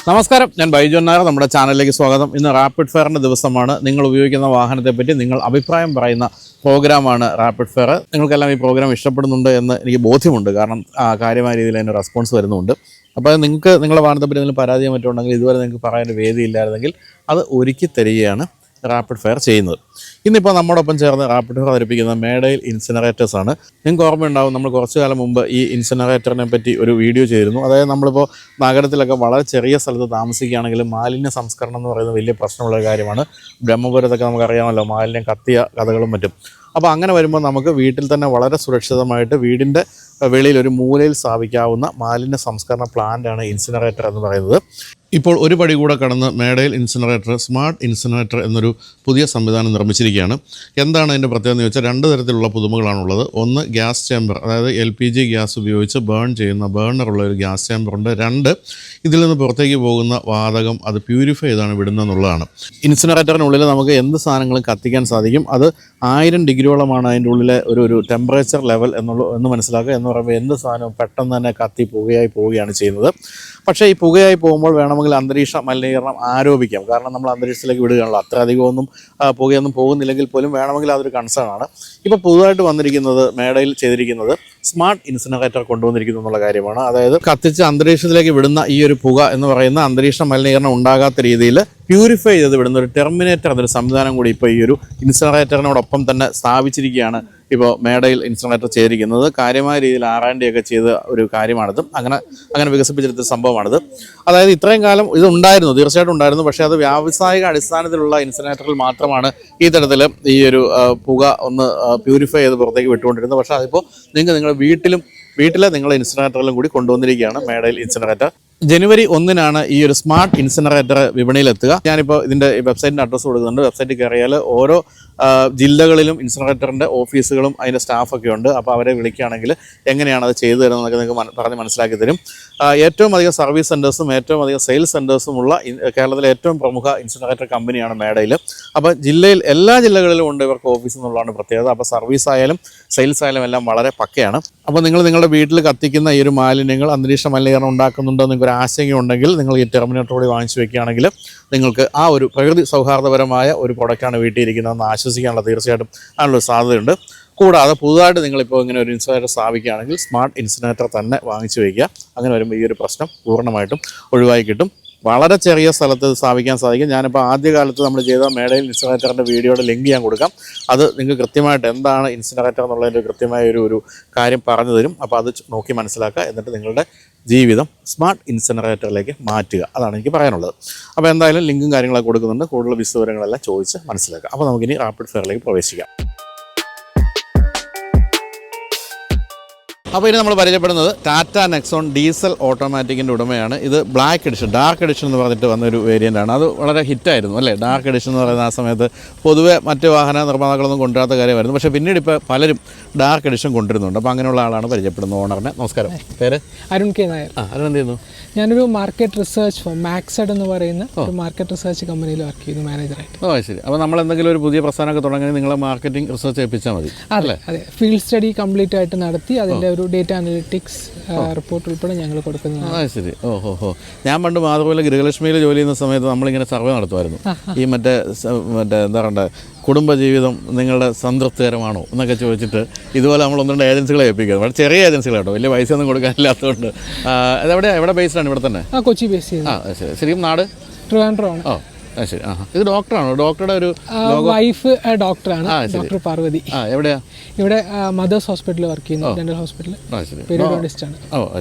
നമസ്കാരം, ഞാൻ ബൈജു നായർ. നമ്മുടെ ചാനലിലേക്ക് സ്വാഗതം. ഇന്ന് റാപ്പിഡ് ഫയറിൻ്റെ ദിവസമാണ്. നിങ്ങൾ ഉപയോഗിക്കുന്ന വാഹനത്തെപ്പറ്റി നിങ്ങൾ അഭിപ്രായം പറയുന്ന പ്രോഗ്രാമാണ് റാപ്പിഡ് ഫയർ. നിങ്ങൾക്കെല്ലാം ഈ പ്രോഗ്രാം ഇഷ്ടപ്പെടുന്നുണ്ട് എന്ന് എനിക്ക് ബോധ്യമുണ്ട്. കാരണം കാര്യമായ രീതിയിൽ അതിന് റെസ്പോൺസ് വരുന്നുണ്ട്. അപ്പോൾ നിങ്ങൾക്ക് നിങ്ങളുടെ വാഹനത്തെപ്പറ്റി എന്തെങ്കിലും പരാതിയോ മറ്റോ ഉണ്ടെങ്കിൽ, ഇതുവരെ നിങ്ങൾക്ക് പറയാൻ വേദിയില്ലായിരുന്നെങ്കിൽ അത് ഒരുക്കി തരികയാണ് റാപ്പിഡ് ഫയർ ചെയ്യുന്നത്. ഇന്നിപ്പോൾ നമ്മോടൊപ്പം ചേർന്ന് റാപ്പിഡ് ഫയർ അവതരിപ്പിക്കുന്ന മേഡയിൽ ഇൻസിനറേറ്റേഴ്സ് ആണ്. നിങ്ങൾക്ക് ഓർമ്മയുണ്ടാവും, നമ്മൾ കുറച്ചു കാലം മുമ്പ് ഈ ഇൻസിനറേറ്ററിനെ പറ്റി ഒരു വീഡിയോ ചെയ്തിരുന്നു. അതായത് നമ്മളിപ്പോൾ നഗരത്തിലൊക്കെ വളരെ ചെറിയ സ്ഥലത്ത് താമസിക്കുകയാണെങ്കിലും മാലിന്യ സംസ്കരണം എന്ന് പറയുന്നത് വലിയ പ്രശ്നമുള്ള കാര്യമാണ്. ബ്രഹ്മപുരത്തൊക്കെ നമുക്കറിയാമല്ലോ, മാലിന്യം കത്തിയ കഥകളും മറ്റും. അപ്പോൾ അങ്ങനെ വരുമ്പോൾ നമുക്ക് വീട്ടിൽ തന്നെ വളരെ സുരക്ഷിതമായിട്ട് വീടിൻ്റെ വെളിയിൽ ഒരു മൂലയിൽ സ്ഥാപിക്കാവുന്ന മാലിന്യ സംസ്കരണ പ്ലാന്റാണ് ഇൻസിനറേറ്റർ എന്ന് പറയുന്നത്. ഇപ്പോൾ ഒരു പടി കൂടെ കടന്ന് മേഡയിൽ ഇൻസിനറേറ്റർ, സ്മാർട്ട് ഇൻസിനറേറ്റർ എന്നൊരു പുതിയ സംവിധാനം നിർമ്മിച്ചിരിക്കുകയാണ്. എന്താണ് അതിൻ്റെ പ്രത്യേകത എന്ന് ചോദിച്ചാൽ, രണ്ട് തരത്തിലുള്ള പുതുമകളാണുള്ളത്. ഒന്ന്, ഗ്യാസ് ചേമ്പർ, അതായത് LPG ഗ്യാസ് ഉപയോഗിച്ച് ബേൺ ചെയ്യുന്ന ബേണറുള്ള ഒരു ഗ്യാസ് ചേമ്പറുണ്ട്. രണ്ട്, ഇതിൽ നിന്ന് പുറത്തേക്ക് പോകുന്ന വാതകം അത് പ്യൂരിഫൈ ചെയ്താണ് വിടുന്നതെന്നുള്ളതാണ്. ഇൻസിനറേറ്ററിനുള്ളിൽ നമുക്ക് എന്ത് സാധനങ്ങളും കത്തിക്കാൻ സാധിക്കും. അത് 1000 ഡിഗ്രിയോളമാണ് അതിൻ്റെ ഉള്ളിലെ ഒരു ടെമ്പറേച്ചർ ലെവൽ എന്ന് മനസ്സിലാക്കുക. എന്ന് പറയുമ്പോൾ എന്ത് സാധനവും പെട്ടെന്ന് തന്നെ കത്തി പുകയായി പോവുകയാണ് ചെയ്യുന്നത്. പക്ഷേ ഈ പുകയായി പോകുമ്പോൾ വേണമെങ്കിൽ അന്തരീക്ഷ മലിനീകരണം ആരോപിക്കാം. കാരണം നമ്മൾ അന്തരീക്ഷത്തിലേക്ക് വിടുകയാണല്ലോ. അത്ര അധികമൊന്നും പുകയൊന്നും പോകുന്നില്ലെങ്കിൽ പോലും വേണമെങ്കിൽ അതൊരു കൺസേൺ ആണ്. ഇപ്പോൾ പുതുതായിട്ട് വന്നിരിക്കുന്നത്, മേഡയിൽ ചെയ്തിരിക്കുന്നത് സ്മാർട്ട് ഇൻസിനറേറ്റർ കൊണ്ടുവന്നിരിക്കുന്നു എന്നുള്ള കാര്യമാണ്. അതായത് കത്തിച്ച് അന്തരീക്ഷത്തിലേക്ക് വിടുന്ന ഈ ഒരു പുക എന്ന് പറയുന്ന അന്തരീക്ഷ മലിനീകരണം ഉണ്ടാകാത്ത രീതിയിൽ പ്യൂരിഫൈ ചെയ്ത് വിടുന്ന ഒരു ടെർമിനേറ്റർ എന്നൊരു സംവിധാനം കൂടി ഇപ്പോൾ ഈ ഒരു ഇൻസിനറേറ്ററിനോടൊപ്പം തന്നെ സ്ഥാപിച്ചിരിക്കുകയാണ്. ഇപ്പോൾ മേഡയിൽ ഇൻസിനറേറ്റർ ചെയ്തിരിക്കുന്നത് കാര്യമായ രീതിയിൽ R&D ഒക്കെ ചെയ്ത ഒരു കാര്യമാണിത്. അങ്ങനെ വികസിപ്പിച്ചെടുത്ത സംഭവമാണിത്. അതായത് ഇത്രയും കാലം ഇത് ഉണ്ടായിരുന്നു, തീർച്ചയായിട്ടും ഉണ്ടായിരുന്നു. പക്ഷേ അത് വ്യാവസായിക അടിസ്ഥാനത്തിലുള്ള ഇൻസിനറേറ്ററിൽ മാത്രമാണ് ഈ തരത്തിൽ ഈ ഒരു പുക ഒന്ന് പ്യൂരിഫൈ ചെയ്ത് പുറത്തേക്ക് വിട്ടുകൊണ്ടിരുന്നത്. പക്ഷേ അതിപ്പോൾ നിങ്ങളുടെ വീട്ടിലെ നിങ്ങളുടെ ഇൻസിനറേറ്ററിലും കൂടി കൊണ്ടുവന്നിരിക്കുകയാണ് മേഡയിൽ ഇൻസിനറേറ്റർ. ജനുവരി 1-നാണ് ഈ ഒരു സ്മാർട്ട് ഇൻസിനറേറ്റർ വിപണിയിലെത്തുക. ഞാനിപ്പോൾ ഇതിൻ്റെ വെബ്സൈറ്റിൻ്റെ അഡ്രസ്സ് കൊടുക്കുന്നുണ്ട്. വെബ്സൈറ്റിൽ കയറിയാൽ ഓരോ ജില്ലകളിലും ഇൻസിനറേറ്ററിൻ്റെ ഓഫീസുകളും അതിൻ്റെ സ്റ്റാഫൊക്കെ ഉണ്ട്. അപ്പോൾ അവരെ വിളിക്കുകയാണെങ്കിൽ എങ്ങനെയാണ് അത് ചെയ്തു തരുന്നതെന്നൊക്കെ നിങ്ങൾക്ക് പറഞ്ഞ് മനസ്സിലാക്കി തരും. ഏറ്റവും അധികം സർവീസ് സെൻറ്റേഴ്സും ഏറ്റവും അധികം സെയിൽസ് സെൻറ്റേഴ്സുമുള്ള കേരളത്തിലെ ഏറ്റവും പ്രമുഖ ഇൻസിനറേറ്റർ കമ്പനിയാണ് മേഡയിൽ. അപ്പോൾ എല്ലാ ജില്ലകളിലും ഉണ്ട് ഇവർക്ക് ഓഫീസ് എന്നുള്ളതാണ് പ്രത്യേകത. അപ്പോൾ സർവീസ് ആയാലും സെയിൽസ് ആയാലും എല്ലാം വളരെ പക്കയാണ്. അപ്പോൾ നിങ്ങളുടെ വീട്ടിൽ കത്തിക്കുന്ന ഈ ഒരു മാലിന്യങ്ങൾ അന്തരീക്ഷ മലിനീകരണം ഉണ്ടാക്കുന്നുണ്ടോ നിങ്ങൾക്ക് ഒരു ആശങ്ക ഉണ്ടെങ്കിൽ നിങ്ങൾ ഈ ടെർമിനേറ്റർ കൂടി വാങ്ങിച്ചു വെക്കുകയാണെങ്കിൽ നിങ്ങൾക്ക് ആ ഒരു പ്രകൃതി സൗഹാർദ്ദപരമായ ഒരു പ്രൊഡക്റ്റാണ് വീട്ടിൽ ഇരിക്കുന്നതെന്ന് ആശ്വസിക്കാനുള്ള തീർച്ചയായിട്ടും അതിനുള്ളൊരു സാധ്യതയുണ്ട്. കൂടാതെ പുതുതായിട്ട് നിങ്ങളിപ്പോൾ ഇങ്ങനെ ഒരു ഇൻസിനറേറ്റർ സ്ഥാപിക്കുകയാണെങ്കിൽ സ്മാർട്ട് ഇൻസിനറേറ്റർ തന്നെ വാങ്ങിച്ചു വയ്ക്കുക. അങ്ങനെ വരുമ്പോൾ ഈ ഒരു പ്രശ്നം പൂർണ്ണമായിട്ടും ഒഴിവായി കിട്ടും. വളരെ ചെറിയ സ്ഥലത്ത് സ്ഥാപിക്കാൻ സാധിക്കും. ഞാനിപ്പോൾ ആദ്യകാലത്ത് നമ്മൾ ചെയ്ത മേഡയിൽ ഇൻസിനറേറ്ററിൻ്റെ വീഡിയോയുടെ ലിങ്ക് ഞാൻ കൊടുക്കാം. അത് നിങ്ങൾക്ക് കൃത്യമായിട്ട് എന്താണ് ഇൻസിനറേറ്റർ എന്നുള്ളതിൻ്റെ കൃത്യമായ ഒരു കാര്യം പറഞ്ഞു തരും. അപ്പോൾ അത് നോക്കി മനസ്സിലാക്കുക. എന്നിട്ട് നിങ്ങളുടെ ജീവിതം സ്മാർട്ട് ഇൻസിനറേറ്ററിലേക്ക് മാറ്റുക. അതാണ് എനിക്ക് പറയാനുള്ളത്. അപ്പോൾ എന്തായാലും ലിങ്കും കാര്യങ്ങളൊക്കെ കൊടുക്കുന്നുണ്ട്. കൂടുതൽ വിവരങ്ങളെല്ലാം ചോദിച്ച് മനസ്സിലാക്കുക. അപ്പോൾ നമുക്കിനി റാപ്പിഡ് ഫയറിലേക്ക് പ്രവേശിക്കാം. അപ്പോൾ ഇനി നമ്മൾ പരിചയപ്പെടുന്നത് ടാറ്റ നെക്സോൺ ഡീസൽ ഓട്ടോമാറ്റിക്കിൻ്റെ ഉടമയാണ്. ഇത് ബ്ലാക്ക് എഡിഷൻ, ഡാർക്ക് എഡിഷൻ എന്ന് പറഞ്ഞിട്ട് വന്നൊരു വേരിയൻ്റാണ്. അത് വളരെ ഹിറ്റായിരുന്നു അല്ലേ? ഡാർക്ക് എഡിഷൻ എന്ന് പറയുന്ന ആ സമയത്ത് പൊതുവെ മറ്റ് വാഹന നിർമ്മാതാക്കളൊന്നും കൊണ്ടുവരാത്ത കാര്യമായിരുന്നു. പക്ഷേ പിന്നീട് ഇപ്പോൾ പലരും ഡാർക്ക് എഡിഷൻ കൊണ്ടുവരുന്നുണ്ട്. അപ്പോൾ അങ്ങനെയുള്ള ആളാണ് പരിചയപ്പെടുന്നത്, ഓണറിനെ. നമസ്കാരം. പേര്? അരുൺ കെ നായർ. അരുൺ എന്ത് ചെയ്യുന്നു? ഞാനൊരു മാർക്കറ്റ് റിസർച്ച് ഫേം, മാക്സഡ് എന്ന് പറയുന്ന ഒരു മാർക്കറ്റ് റിസർച്ച് കമ്പനിയിൽ വർക്ക് ചെയ്യുന്നു മാനേജറായിട്ട്. ശരി. അപ്പോൾ നമ്മൾ എന്തെങ്കിലും ഒരു പുതിയ പ്രസ്ഥാനമൊക്കെ തുടങ്ങി നിങ്ങളെ മാർക്കറ്റിംഗ് റിസർച്ച് ഏൽപ്പിച്ചാൽ മതി. അതെ, ഫീൽഡ് സ്റ്റഡി കംപ്ലീറ്റ് ആയിട്ട് നടത്തി അതിൻ്റെ ഒരു ഡേറ്റ അനലിറ്റിക്സ് റിപ്പോർട്ട് ഉൾപ്പെടെ ഞങ്ങൾ കൊടുക്കുന്നത്. ശരി. ഞാൻ പണ്ട് മാതൃഭൂമിയിലെ ഗൃഹലക്ഷ്മിയിൽ ജോലി ചെയ്യുന്ന സമയത്ത് നമ്മളിങ്ങനെ സർവേ നടത്തുമായിരുന്നു. ഈ മറ്റേ എന്താ പറയണ്ടേ, കുടുംബജീവിതം നിങ്ങളുടെ സംതൃപ്തികരമാണോ എന്നൊക്കെ ചോദിച്ചിട്ട് ഇതുപോലെ നമ്മൾ 1-2 ഏജൻസികളെ ഏൽപ്പിക്കുന്നത്. വളരെ ചെറിയ ഏജൻസികൾ കേട്ടോ, വലിയ പൈസ ഒന്നും കൊടുക്കാനില്ലാത്തതുകൊണ്ട്. എവിടെ ബേസ്ഡാണ്? ഇവിടെ തന്നെ കൊച്ചി ബേസ് ചെയ്ത്. ശരി. ശരിക്കും നാട് ട്രിവാൻഡ്രം ആണ്. ശരി. ഇത് ഡോക്ടറാണോ? ഡോക്ടറുടെ ഒരു വൈഫ് ഡോക്ടറാണ്, ഡോക്ടർ പാർവതി. എവിടെയാ? ഇവിടെ മദേഴ്സ് ഹോസ്പിറ്റലിൽ വർക്ക് ചെയ്യുന്നു, ഡെന്റൽ ഹോസ്പിറ്റലിൽ. പെരിയോഡോണ്ടിസ്റ്റ് ആണ്.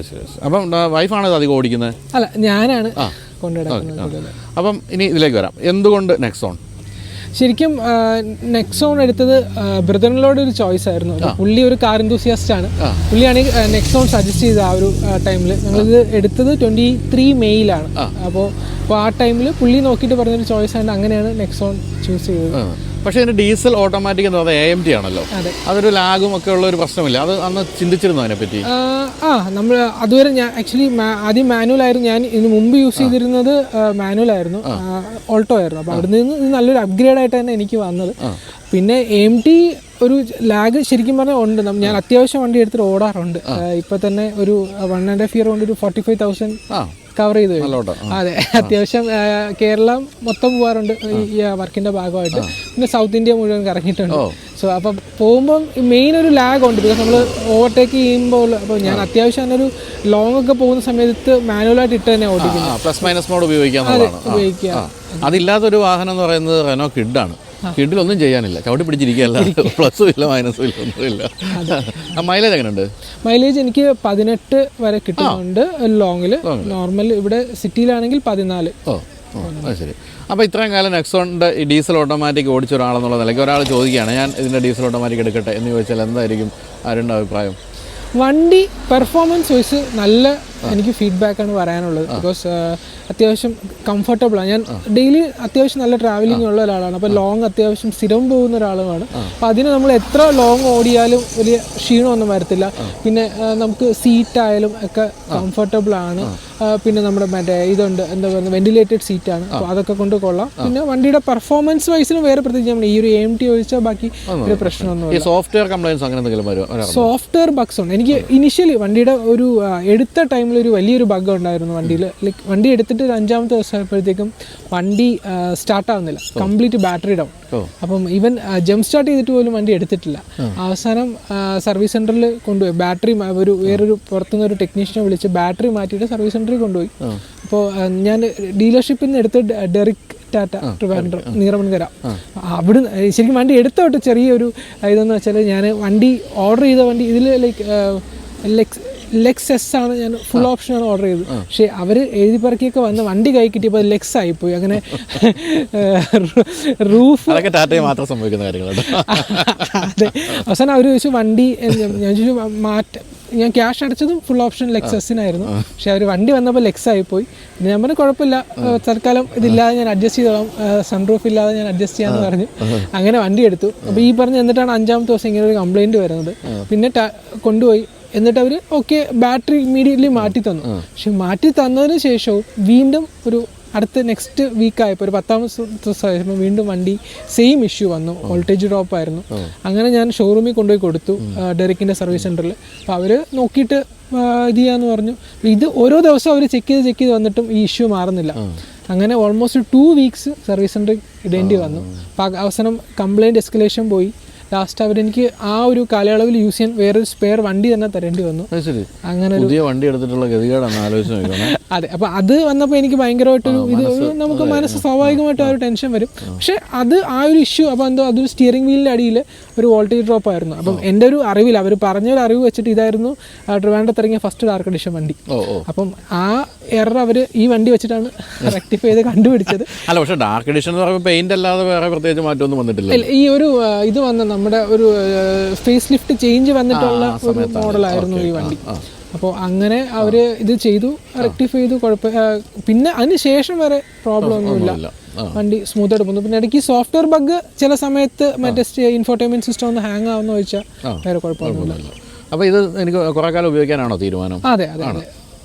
ശരി. അപ്പം വൈഫാണോ അധികം ഓടിക്കുന്നത്? അല്ല, ഞാനാണ് കൊണ്ടുനടക്കുന്നത്. അപ്പം ഇനി ഇതിലേക്ക് വരാം. എന്തുകൊണ്ട് നെക്സോൺ? ശരിക്കും നെക്സോൺ എടുത്തത് ബ്രദറിനോട് ഒരു ചോയ്സ് ആയിരുന്നു. പുള്ളി ഒരു കാർ എന്തൂസിയാസ്റ്റ് ആണ്. പുള്ളിയാണ് നെക്സോൺ സജസ്റ്റ് ചെയ്തത്. ആ ഒരു ടൈമിൽ ഞങ്ങളിത് എടുത്തത് 23 മെയ്യിലാണ്. അപ്പോൾ ആ ടൈമിൽ പുള്ളി നോക്കിയിട്ട് പറഞ്ഞൊരു ചോയ്സ് ആയിട്ട് അങ്ങനെയാണ് നെക്സോൺ ചൂസ് ചെയ്തത്. പക്ഷേ ഇതിൻ്റെ ഡീസൽ ഓട്ടോമാറ്റിക് എന്ന് പറയുന്നത് AMT ആണല്ലോ. അതൊരു ലാഗും ഒക്കെ ഉള്ള ഒരു പ്രശ്നമില്ല. അത് അന്ന് ചിന്തിച്ചിരുന്നു അതിനെപ്പറ്റി? നമ്മൾ അതുവരെ ഞാൻ ആക്ച്വലി ആദ്യം മാനുവൽ ആയിരുന്നു. ഞാൻ ഇതിന് മുമ്പ് യൂസ് ചെയ്തിരുന്നത് മാനുവൽ ആയിരുന്നു, ഓൾട്ടോ ആയിരുന്നു. അപ്പോൾ അവിടെ നിന്ന് നല്ലൊരു അപ്ഗ്രേഡ് ആയിട്ട് തന്നെ എനിക്ക് വന്നത്. പിന്നെ AMT ഒരു ലാഗ് ശരിക്കും പറഞ്ഞാൽ ഉണ്ട്. ഞാൻ അത്യാവശ്യം വണ്ടി എടുത്തിട്ട് ഓടാറുണ്ട്. ഇപ്പം തന്നെ ഒരു 1.5 year കൊണ്ട് ഒരു 45,000 കവർ ചെയ്ത് വരും. നല്ലോണം. അതെ, അത്യാവശ്യം കേരളം മൊത്തം പോകാറുണ്ട് ഈ വർക്കിൻ്റെ ഭാഗമായിട്ട്. പിന്നെ സൗത്ത് ഇന്ത്യ മുഴുവൻ കറങ്ങിയിട്ടുണ്ട്. സോ അപ്പം പോകുമ്പം മെയിൻ ഒരു ലാഗ് ഉണ്ട്. ബിക്കോസ് നമ്മൾ ഓവർടേക്ക് ചെയ്യുമ്പോൾ അപ്പോൾ ഞാൻ അത്യാവശ്യം തന്നെ ഒരു ലോങ് ഒക്കെ പോകുന്ന സമയത്ത് മാനുവലായിട്ട് ഇട്ട് തന്നെ ഓടിക്കുന്നത്. പ്ലസ് മൈനസ് മോഡ് ഉപയോഗിക്കുക. അതില്ലാത്തൊരു വാഹനം എന്ന് പറയുന്നത് റെനോ കിഡാണ്. കിഡിലൊന്നും ചെയ്യാനില്ല, ചവിട്ടി പിടിച്ചിരിക്കുകയല്ല, പ്ലസും ഇല്ല മൈനസും ഇല്ല, ഒന്നുമില്ല. മൈലേജ് എങ്ങനെയുണ്ട്? മൈലേജ് എനിക്ക് 18 വരെ കിട്ടുന്നുണ്ട് ലോങ്ങിൽ. നോർമൽ ഇവിടെ സിറ്റിയിലാണെങ്കിൽ 14. അത് ശരി. അപ്പോൾ ഇത്രയും കാലം നെക്സോണിൻ്റെ ഈ ഡീസൽ ഓട്ടോമാറ്റിക് ഓടിച്ച ഒരാളെന്നുള്ള നിലയ്ക്ക് ഒരാൾ ചോദിക്കുകയാണ്, ഞാൻ ഇതിൻ്റെ ഡീസൽ ഓട്ടോമാറ്റിക് എടുക്കട്ടെ എന്ന് ചോദിച്ചാൽ എന്തായിരിക്കും ആരുടെ അഭിപ്രായം? വണ്ടി പെർഫോമൻസ് വൈസ് നല്ല എനിക്ക് ഫീഡ്ബാക്കാണ് പറയാനുള്ളത്. ബിക്കോസ് അത്യാവശ്യം കംഫർട്ടബിളാണ്. ഞാൻ ഡെയിലി അത്യാവശ്യം നല്ല ട്രാവലിംഗ് ഉള്ള ഒരാളാണ്. അപ്പോൾ ലോങ് അത്യാവശ്യം സ്ഥിരം പോകുന്ന ഒരാളുമാണ്. അപ്പോൾ അതിന് നമ്മൾ എത്ര ലോങ് ഓടിയാലും വലിയ ക്ഷീണമൊന്നും വരത്തില്ല. പിന്നെ നമുക്ക് സീറ്റായാലും ഒക്കെ കംഫർട്ടബിളാണ്. പിന്നെ നമ്മുടെ മറ്റേ ഇതുണ്ട്, എന്താ പറയുക, വെന്റിലേറ്റഡ് സീറ്റാണ്. അപ്പോൾ അതൊക്കെ കൊണ്ട് കൊള്ളാം. പിന്നെ വണ്ടിയുടെ പെർഫോമൻസ് വൈസിന് വേറെ പ്രത്യേകിച്ച് ഈ ഒരു AMT ഒഴിച്ചാൽ ബാക്കി ഒരു പ്രശ്നമൊന്നുമില്ല. സോഫ്റ്റ്വെയർ കംപ്ലൈൻസ് അങ്ങനെ എന്തെങ്കിലും വരുമോ? സോഫ്റ്റ്വെയർ ബഗ്സ് ഉണ്ട്. എനിക്ക് ഇനിഷ്യലി വണ്ടിയുടെ ഒരു എടുത്ത ടൈമിൽ ഒരു വലിയൊരു ബഗ് ഉണ്ടായിരുന്നു വണ്ടിയിൽ. ലൈക്ക് വണ്ടി എടുത്തിട്ട് ഒരു 5ാമത്തെ ദിവസം ആയപ്പോഴത്തേക്കും വണ്ടി സ്റ്റാർട്ടാവുന്നില്ല, കംപ്ലീറ്റ് ബാറ്ററി ഡൗൺ. അപ്പം ഈവൻ ജംപ് സ്റ്റാർട്ട് ചെയ്തിട്ട് പോലും വണ്ടി എടുത്തിട്ടില്ല. അവസാനം സർവീസ് സെൻറ്ററിൽ കൊണ്ടുപോയി. ബാറ്ററി വേറൊരു പുറത്തുനിന്ന് ഒരു ടെക്നീഷ്യനെ വിളിച്ച് ബാറ്ററി മാറ്റിയിട്ട് സർവീസ് സെൻറ്ററിൽ കൊണ്ടുപോയി. അപ്പോൾ ഞാൻ ഡീലർഷിപ്പിൽ നിന്ന് എടുത്ത് ഡെറിക് ടാറ്റ ട്രിവാൻഡ്രം നീറമൺകര അവിടെ ശരിക്കും വണ്ടി എടുത്തോട്ട് ചെറിയൊരു ഇതെന്ന് വെച്ചാൽ, ഞാൻ വണ്ടി ഓർഡർ ചെയ്ത വണ്ടി ഇതിൽ ലെക്സ് ആണ്, ഞാൻ ഫുൾ ഓപ്ഷനാണ് ഓർഡർ ചെയ്തത്. പക്ഷേ അവർ എഴുതി പറക്കിയൊക്കെ വന്ന് വണ്ടി കൈ കിട്ടിയപ്പോൾ ലെക്സ് ആയിപ്പോയി. അങ്ങനെ റൂഫ് മാത്രം സംഭവിക്കുന്ന കാര്യങ്ങളുണ്ട്. അതെ, അവസാനം അവർ ചോദിച്ചു വണ്ടി, ഞാൻ ചോദിച്ചു ഞാൻ ക്യാഷ് അടച്ചതും ഫുൾ ഓപ്ഷൻ ലെക്സസിനായിരുന്നു. പക്ഷെ അവർ വണ്ടി വന്നപ്പോൾ ലെക്സ് ആയിപ്പോയി. പിന്നെ ഞാൻ പറഞ്ഞു കുഴപ്പമില്ല, തൽക്കാലം ഇതില്ലാതെ ഞാൻ അഡ്ജസ്റ്റ് ചെയ്തോളാം, സൺറൂഫ് ഇല്ലാതെ ഞാൻ അഡ്ജസ്റ്റ് ചെയ്യാമെന്ന് പറഞ്ഞു. അങ്ങനെ വണ്ടി എടുത്തു. അപ്പോൾ ഈ പറഞ്ഞ് എന്നിട്ടാണ് 5ാമത്തെ ദിവസം ഇങ്ങനെ ഒരു കംപ്ലയിൻറ്റ് വരുന്നത്. പിന്നെ കൊണ്ടുപോയി. എന്നിട്ട് അവർ ഓക്കെ ബാറ്ററി ഇമ്മീഡിയറ്റ്ലി മാറ്റി തന്നു. പക്ഷെ മാറ്റി തന്നതിന് ശേഷവും വീണ്ടും ഒരു അടുത്ത നെക്സ്റ്റ് വീക്കായപ്പോൾ ഒരു 10ാമത്തെ ദിവസമായപ്പോൾ വീണ്ടും വണ്ടി സെയിം ഇഷ്യൂ വന്നു. വോൾട്ടേജ് ഡ്രോപ്പ് ആയിരുന്നു. അങ്ങനെ ഞാൻ ഷോറൂമിൽ കൊണ്ടുപോയി കൊടുത്തു, ഡെറിക്കിൻ്റെ സർവീസ് സെൻറ്ററിൽ. അപ്പോൾ അവർ നോക്കിയിട്ട് ഇത് ചെയ്യാമെന്ന് പറഞ്ഞു. ഇത് ഓരോ ദിവസവും അവർ ചെക്ക് ചെയ്ത് വന്നിട്ടും ഈ ഇഷ്യൂ മാറുന്നില്ല. അങ്ങനെ ഓൾമോസ്റ്റ് 2 വീക്സ് സർവീസ് സെൻറ്ററിൽ ഇടേണ്ടി വന്നു. അപ്പോൾ അവസാനം കംപ്ലയിൻറ്റ് എസ്കലേഷൻ പോയി. ലാസ്റ്റ് അവരെനിക്ക് ആ ഒരു കാലയളവിൽ യൂസ് ചെയ്യാൻ വേറൊരു സ്പെയർ വണ്ടി തന്നെ തരേണ്ടി വന്നു. അങ്ങനെ പുതിയ വണ്ടി എടുത്തിട്ടുള്ള ഗതികേടാണ് ആലോചിച്ച്. അതെ, അപ്പോൾ അത് വന്നപ്പോൾ എനിക്ക് ഭയങ്കരമായിട്ടൊരു ഇത് നമുക്ക് മനസ്സ് സ്വാഭാവികമായിട്ട് ആ ഒരു ടെൻഷൻ വരും. പക്ഷേ അത് ആ ഒരു ഇഷ്യൂ, അപ്പോൾ എന്തോ അതൊരു സ്റ്റിയറിംഗ് വീലിൻ്റെ അടിയിൽ ഒരു വോൾട്ടേജ് ഡ്രോപ്പ് ആയിരുന്നു. അപ്പം എൻ്റെ ഒരു അറിവിൽ അവർ പറഞ്ഞൊരു അറിവ് വെച്ചിട്ട് ഇതായിരുന്നു ട്രിവാൻഡ്രത്ത് ഇറങ്ങിയ ഫസ്റ്റ് ഡാർക്ക് എഡിഷൻ വണ്ടി. അപ്പം ആ എറർ അവർ ഈ വണ്ടി വെച്ചിട്ടാണ് റെക്ടിഫൈ ചെയ്ത് കണ്ടുപിടിച്ചത്. അല്ല, പക്ഷേ ഡാർക്ക് എഡിഷൻ എന്ന് പറയുമ്പോൾ പെയിന്റ് അല്ലാതെ വേറെ പ്രത്യേകിച്ച് മാറ്റമൊന്നും വന്നിട്ടില്ല. ഈ ഒരു ഇത് വന്ന നമ്മുടെ ഒരു ഫേസ് ലിഫ്റ്റ് ചേഞ്ച് വന്നിട്ടുള്ള ഒരു മോഡലായിരുന്നു ഈ വണ്ടി. അപ്പോൾ അങ്ങനെ അവർ ഇത് ചെയ്തു, റെക്ടിഫൈ ചെയ്തു, പിന്നെ അതിന് ശേഷം വരെ പ്രോബ്ലം ഒന്നുമില്ല, വണ്ടി സ്മൂത്തായിട്ട് പോകുന്നു. പിന്നെ ഇടയ്ക്ക് സോഫ്റ്റ്വെയർ ബഗ് ചില സമയത്ത് മറ്റേ ഇൻഫോർടൈൻമെന്റ് സിസ്റ്റം ഒന്ന് ഹാങ് ആവുന്ന ചോദിച്ചാൽ വേറെ കുഴപ്പമൊന്നുമില്ല. അപ്പോൾ ഇത് എനിക്ക് കുറേ കാലം ഉപയോഗിക്കാനാണോ തീരുമാനം? അതെ അതെ അതെ,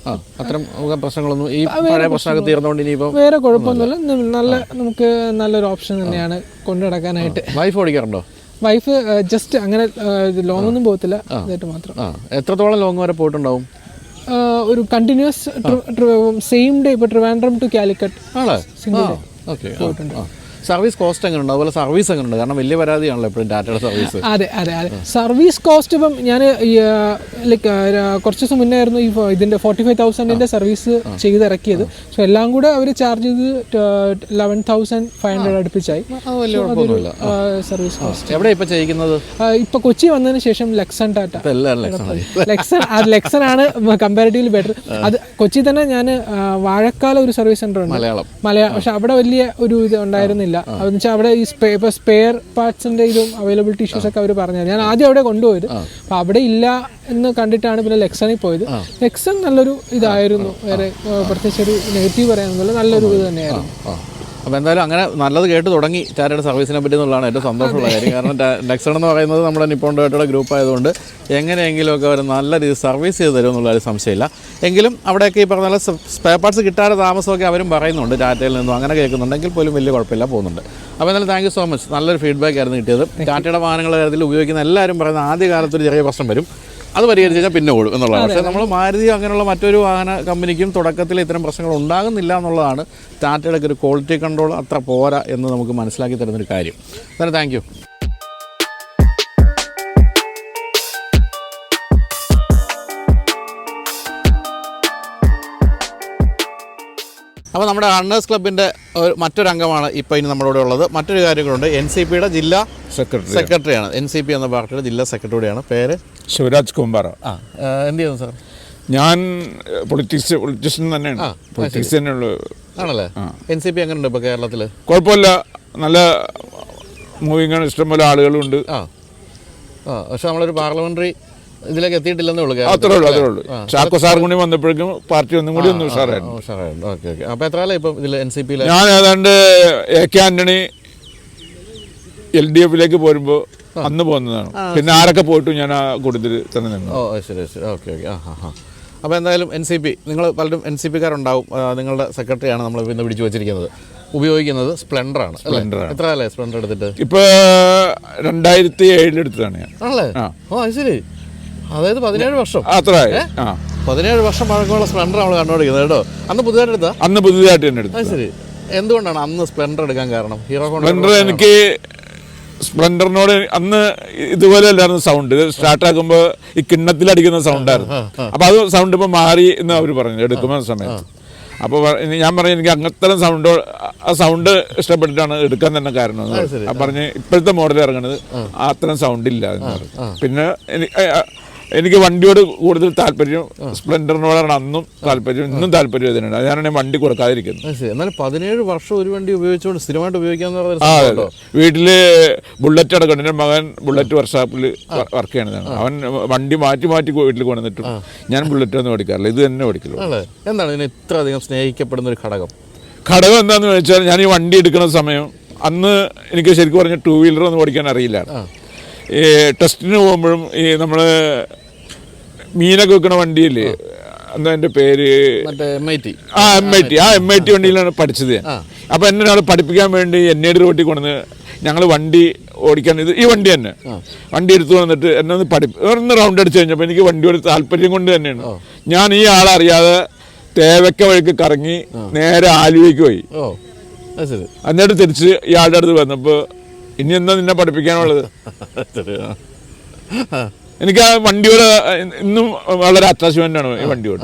അത്തരം പ്രശ്നങ്ങളൊന്നും ഈ പഴയ പ്രശ്നമൊക്കെ തീർന്നുകൊണ്ട് ഇനിയിപ്പോൾ വേറെ കുഴപ്പമൊന്നുമില്ല. നല്ല നമുക്ക് നല്ലൊരു ഓപ്ഷൻ തന്നെയാണ് കൊണ്ടു നടക്കാനായിട്ട്. വൈഫ് ഓടിക്കാറുണ്ടോ? വൈഫ് ജസ്റ്റ് അങ്ങനെ ലോങ് ഒന്നും പോകത്തില്ല, ഇതായിട്ട് മാത്രം. എത്രത്തോളം ലോങ് വരെ പോയിട്ടുണ്ടാവും? ഒരു കണ്ടിന്യൂസ് സെയിം ഡേ, ഇപ്പോൾ Trivandrum to Calicut single day പോയിട്ടുണ്ട്. സർവീസ് കോസ്റ്റ് എങ്ങനെയുണ്ട്? അതുപോലെ സർവീസ് എങ്ങനെയുണ്ട്? കാരണം വലിയ പരാതിയാണല്ലോ എപ്പോഴും ടാറ്റയുടെ സർവീസ്. അതെ അതെ അതെ, സർവീസ് കോസ്റ്റ് ഇപ്പം ഞാൻ ലൈക്ക് കുറച്ച് ദിവസം മുന്നേ ആയിരുന്നു ഈ ഇതിൻ്റെ 45,000 സർവീസ് ചെയ്തിറക്കിയത്. സോ എല്ലാം കൂടെ അവർ ചാർജ് ചെയ്ത് 11,500 അടുപ്പിച്ചായി സർവീസ് കോസ്റ്റ്. എവിടെ ഇപ്പം ചെയ്യിക്കുന്നത്? ഇപ്പൊ കൊച്ചി വന്നതിന് ശേഷം ലെക്സൺ ടാറ്റ. ലെക്സൺ ആണ് കമ്പാരിറ്റീവ്ലി ബെറ്റർ. അത് കൊച്ചി തന്നെ ഞാൻ വാഴക്കാല ഒരു സർവീസ് സെന്റർ ഉണ്ട് മലയാളം, പക്ഷെ അവിടെ വലിയ ഒരു ഇത് ഉണ്ടായിരുന്നില്ല. അതെന്ന് വെച്ചാൽ അവിടെ ഈ സ്പെയർ പാർട്സിന്റെ ഇതും അവൈലബിലിറ്റി ഇഷ്യൂസ് ഒക്കെ അവർ പറഞ്ഞു. ഞാൻ ആദ്യം അവിടെ കൊണ്ടുപോയത്, അപ്പൊ അവിടെ ഇല്ല എന്ന് കണ്ടിട്ടാണ് പിന്നെ ലെക്സണിൽ പോയത്. ലെക്സൺ നല്ലൊരു ഇതായിരുന്നു, വേറെ പ്രത്യേകിച്ച് ഒരു നെഗറ്റീവ് പറയാനൊന്നുമില്ല, നല്ലൊരു ഇത് തന്നെയായിരുന്നു. അപ്പോൾ എന്തായാലും അങ്ങനെ നല്ലത് കേട്ട് തുടങ്ങി ടാറ്റയുടെ സർവീസിനെ പറ്റി എന്നുള്ളതാണ് ഏറ്റവും സന്തോഷമുള്ള കാര്യം. കാരണം നെക്സൺ എന്ന് പറയുന്നത് നമ്മുടെ നിപ്പോൺ ടൊയോട്ടയുടെ ഗ്രൂപ്പ് ആയതുകൊണ്ട് എങ്ങനെയെങ്കിലുമൊക്കെ അവർ നല്ല രീതിയിൽ സർവീസ് ചെയ്ത് തരും എന്നുള്ളൊരു സംശയമില്ല. എങ്കിലും അവിടെയൊക്കെ ഈ പറഞ്ഞ സ്പെയർ പാർട്സ് കിട്ടാതെ താമസമൊക്കെ അവരും പറയുന്നുണ്ട് ടാറ്റയിൽ നിന്നും, അങ്ങനെ കേൾക്കുന്നുണ്ടെങ്കിൽ പോലും വലിയ കുഴപ്പമില്ല, പോകുന്നുണ്ട്. അപ്പോൾ എന്തായാലും താങ്ക് യു സോ മച്ച്. നല്ലൊരു ഫീഡ്ബാക്ക് ആയിരുന്നു കിട്ടിയത്. ടാറ്റയുടെ വാഹനങ്ങളുടെ കാര്യത്തിൽ ഉപയോഗിക്കുന്ന എല്ലാവരും പറയുന്ന ആദ്യ കാലത്തൊരു ചെറിയ പ്രശ്നം വരും, അത് പരിഹരിച്ച് കഴിഞ്ഞാൽ പിന്നെ ഓടും എന്നുള്ളതാണ്. പക്ഷേ നമ്മൾ മാരുതി അങ്ങനെയുള്ള മറ്റൊരു വാഹന കമ്പനിക്കും തുടക്കത്തിൽ ഇത്തരം പ്രശ്നങ്ങൾ ഉണ്ടാകുന്നില്ല എന്നുള്ളതാണ് ടാറ്റയുടെ ഒരു ക്വാളിറ്റി കൺട്രോൾ അത്ര പോരാ എന്ന് നമുക്ക് മനസ്സിലാക്കി തരുന്നൊരു കാര്യം. തന്നെ താങ്ക് യു. അപ്പോൾ നമ്മുടെ റണ്ണേഴ്സ് ക്ലബിൻ്റെ മറ്റൊരു അംഗമാണ് ഇപ്പോൾ ഇനി നമ്മുടെ കൂടെ ഉള്ളത്. മറ്റൊരു കാര്യങ്ങളുണ്ട്, NCPയുടെ ജില്ലാ സെക്രട്ടറിയാണ്. NCP എന്ന പാർട്ടിയുടെ ജില്ലാ സെക്രട്ടറിയാണ്. പേര് ശിവരാജ് കുമാർ. എന്ത് ചെയ്യുന്നു സാർ? ഞാൻ പൊളിറ്റീഷ്യൻ തന്നെയാണ്. പൊളിറ്റിക്സ് തന്നെയുള്ളൂ. ആണല്ലേ? NCP എങ്ങനെയുണ്ട് ഇപ്പോൾ കേരളത്തിൽ? കുഴപ്പമില്ല, നല്ല മൂവിങ് ആണ്, ഇഷ്ടംപോലെ ആളുകളുണ്ട്. പക്ഷെ നമ്മളൊരു പാർലമെന്ററി ഇതിലേക്ക് എത്തിയിട്ടില്ലെന്നേ ഉള്ളൂ. അത്രേ ഉള്ളൂ. ചാക്കോ സാർ കൂടി വന്നപ്പോഴേക്കും പാർട്ടി ഒന്നും കൂടി ഒന്ന് ഉഷാറായിരുന്നു. ഓക്കെ. അപ്പോൾ എത്ര ആളെ ഇപ്പം ഇതിൽ NCP? ഞാൻ ഏതാണ്ട് AK ആന്റണി LDF പോരുമ്പോൾ അന്ന് പോകുന്നതാണ്. പിന്നെ ആരൊക്കെ പോയിട്ടും ഞാൻ ആ കൂട്ടത്തിൽ തന്നെ നിന്നു. ശരി. ഓക്കെ. അപ്പോൾ എന്തായാലും NCP, നിങ്ങൾ പലരും NCPക്കാരുണ്ടാവും. നിങ്ങളുടെ സെക്രട്ടറിയാണ് നമ്മൾ ഇന്ന് പിടിച്ചു വെച്ചിരിക്കുന്നത്. ഉപയോഗിക്കുന്നത് സ്പ്ലെൻഡറാണ്. എത്ര കാലമായി സ്പ്ലെൻഡർ എടുത്തിട്ട്? ഇപ്പോൾ 2007 എടുത്തതാണ് ഞാൻ. ആണല്ലേ? അത് ശരി. അതായത് 17 വർഷം. അത്രയായി. 17 വർഷം പഴക്കമുള്ള സ്പ്ലെൻഡർ നമ്മൾ കണ്ടുപിടിക്കുന്നത് കേട്ടോ. അന്ന് പുതിയതായിട്ട് എടുത്താ? അന്ന് പുതിയതായിട്ട് തന്നെ എടുത്തു. അത് ശരി. എന്തുകൊണ്ടാണ് അന്ന് സ്പ്ലെൻഡർ എടുക്കാൻ കാരണം? ഹീറോ സ്പ്ലെൻഡർ, എനിക്ക് സ്പ്ലെൻഡറിനോട് അന്ന് ഇതുപോലെ അല്ലായിരുന്നു സൗണ്ട്. ഇത് സ്റ്റാർട്ടാക്കുമ്പോൾ ഈ കിണ്ണത്തിലടിക്കുന്ന സൗണ്ടായിരുന്നു. അപ്പോൾ അത് സൗണ്ട് ഇപ്പോൾ മാറി എന്ന് അവർ പറഞ്ഞു എടുക്കുന്ന സമയത്ത്. അപ്പോൾ ഞാൻ പറഞ്ഞു എനിക്ക് അങ്ങനത്തെ സൗണ്ട് ഇഷ്ടപ്പെട്ടിട്ടാണ് എടുക്കാൻ തന്നെ കാരണം. അപ്പം പറഞ്ഞ് ഇപ്പോഴത്തെ മോഡൽ ഇറങ്ങുന്നത് അത്രയും സൗണ്ട് ഇല്ല എന്ന് പറഞ്ഞു. പിന്നെ എനിക്ക് വണ്ടിയോട് കൂടുതൽ താല്പര്യം സ്പ്ലെൻഡറിനോടാണ് അന്നും താല്പര്യം, ഇന്നും താല്പര്യം ഇതിനാണ്. അതാണ് ഞാൻ വണ്ടി കൊടുക്കാതിരിക്കുന്നത്. എന്നാലും 17 വർഷം ഒരു വണ്ടി ഉപയോഗിച്ചുകൊണ്ട് സ്ഥിരമായിട്ട് ഉപയോഗിക്കാന്ന് പറഞ്ഞാൽ വീട്ടില് ബുള്ളറ്റ് അടക്കം. എൻ്റെ മകൻ ബുള്ളറ്റ് വർക്ക്ഷോപ്പിൽ വർക്ക് ചെയ്യണതാണ്. അവൻ വണ്ടി മാറ്റി വീട്ടിൽ കൊണ്ടുവന്നിട്ടും ഞാൻ ബുള്ളറ്റ് ഒന്നും ഓടിക്കാറില്ല, ഇത് തന്നെ ഓടിക്കുള്ളൂ. എന്താണ് ഇതിന് ഇത്ര അധികം സ്നേഹിക്കപ്പെടുന്ന ഒരു ഘടകം എന്താണെന്ന് വെച്ചാൽ, ഞാൻ ഈ വണ്ടി എടുക്കുന്ന സമയം അന്ന് എനിക്ക് ശരിക്കും പറഞ്ഞാൽ 2 വീലർ ഒന്നും ഓടിക്കാൻ അറിയില്ല. ഈ ടെസ്റ്റിന് പോകുമ്പോഴും ഈ നമ്മൾ മീനൊക്കെ വെക്കണ വണ്ടിയിൽ എന്താ എൻ്റെ പേര്, MIT വണ്ടിയിലാണ് പഠിച്ചത് ഞാൻ. അപ്പോൾ എന്നെ ഒരാൾ പഠിപ്പിക്കാൻ വേണ്ടി NAD റോട്ടിൽ കൊണ്ടുവന്ന് ഞങ്ങൾ വണ്ടി ഓടിക്കാൻ ഈ വണ്ടി തന്നെ വണ്ടി എടുത്തു വന്നിട്ട് എന്നെ ഒന്ന് റൗണ്ട് അടിച്ചു കഴിഞ്ഞപ്പോൾ എനിക്ക് വണ്ടിയോട് താല്പര്യം കൊണ്ട് തന്നെയാണ് ഞാൻ ഈ ആളറിയാതെ തേവക്ക വഴിക്ക് കറങ്ങി നേരെ ആലുവയ്ക്ക് പോയി. എന്നിട്ട് തിരിച്ച് ഇയാളുടെ അടുത്ത് വന്നപ്പോൾ ഇനി എന്താ നിന്നെ പഠിപ്പിക്കാനുള്ളത്? എനിക്ക് ആ വണ്ടിയോട് ഇന്നും വളരെ അറ്റാച്ച്മെന്റ് ആണ് ഈ വണ്ടിയോട്.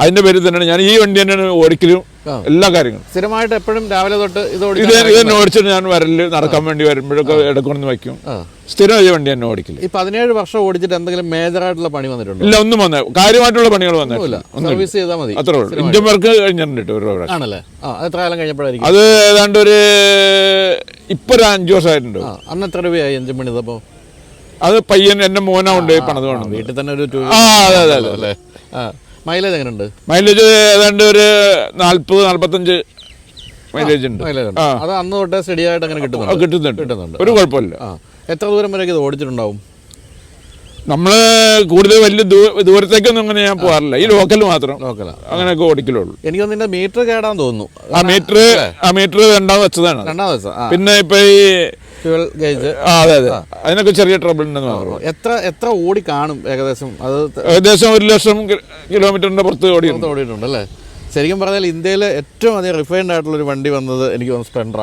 അതിന്റെ പേരിൽ തന്നെയാണ് ഞാൻ ഈ വണ്ടി തന്നെയാണ് ഓടിക്കലും എല്ലാ കാര്യങ്ങളും. സ്ഥിരമായിട്ട് എപ്പോഴും രാവിലെ തൊട്ട് ഇത് തന്നെ ഓടിച്ചിട്ട് ഞാൻ വരല്, നടക്കാൻ വേണ്ടി വരുമ്പോഴൊക്കെ ഇടക്കൊന്ന് വയ്ക്കും. സ്ഥിരം ഈ വണ്ടി തന്നെ ഓടിക്കില്ല. ഈ 17 വർഷം ഓടിച്ചിട്ട് എന്തെങ്കിലും മേജറായിട്ടുള്ള പണി വന്നിട്ടുണ്ടോ? ഇല്ല, ഒന്നും വന്ന കാര്യമായിട്ടുള്ള പണികൾ വന്നിട്ടില്ല. സർവീസ് ചെയ്താൽ മതി, അത്രേ ഉള്ളൂ. ഇന്ത്യൻ വർക്ക് കഴിഞ്ഞിട്ടുണ്ട് ഒരു പ്രാവശ്യം. ആണല്ലേ? എത്ര കാലം കഴിഞ്ഞപ്പോഴായിരിക്കും? അത് ഏതാണ്ട് ഇപ്പൊ ഒരു 5 വർഷമായിട്ടുണ്ട്. അന്ന് എത്ര രൂപയായി എഞ്ചിൻ പണി ചെയ്തപ്പോ? അത് പയ്യൻ എന്റെ മോനെ കൊണ്ട് പണിത് വേണം. വീട്ടിൽ തന്നെ ഒരു അതെ. മൈലേജ് എങ്ങനെയുണ്ട്? മൈലേജ് ഏതാണ്ട് ഒരു 40-45 മൈലേജ് ഉണ്ട്. അത് അന്ന് തൊട്ടേ സ്റ്റഡി ആയിട്ട് അങ്ങനെ കിട്ടുന്നുണ്ട്. ഒരു കുഴപ്പമില്ല. എത്ര ദൂരം വരെയൊക്കെ ഇത് ഓടിച്ചിട്ടുണ്ടാവും? നമ്മള് കൂടുതൽ വലിയ ദൂരത്തേക്കൊന്നും അങ്ങനെ ഞാൻ പോകാറില്ല. ഈ ലോക്കൽ മാത്രം അങ്ങനെയൊക്കെ ഓടിക്കലുള്ളൂ. എനിക്ക് നിന്റെ മീറ്റർ കേടാൻ തോന്നുന്നു. ആ മീറ്റർ രണ്ടാമത് വെച്ചതാണ്. പിന്നെ ഇപ്പൊ ഈ ഫ്യൂവൽ ഗേജ്, അതെ അതിനൊക്കെ ചെറിയ ട്രബിൾ ഉണ്ടെന്ന് മാത്രം. എത്ര ഓടി കാണും ഏകദേശം? അത് ഏകദേശം 1,00,000 കിലോമീറ്ററിന്റെ പുറത്ത് ഓടിയിട്ടുണ്ട് അല്ലേ? ശരിക്കും പറഞ്ഞാൽ ഇന്ത്യയിൽ ഏറ്റവും അധികം റിഫൈൻഡ് ആയിട്ടുള്ള ഒരു വണ്ടി വന്നത് എനിക്ക് തോന്നുന്നു സ്പ്ലെൻഡർ.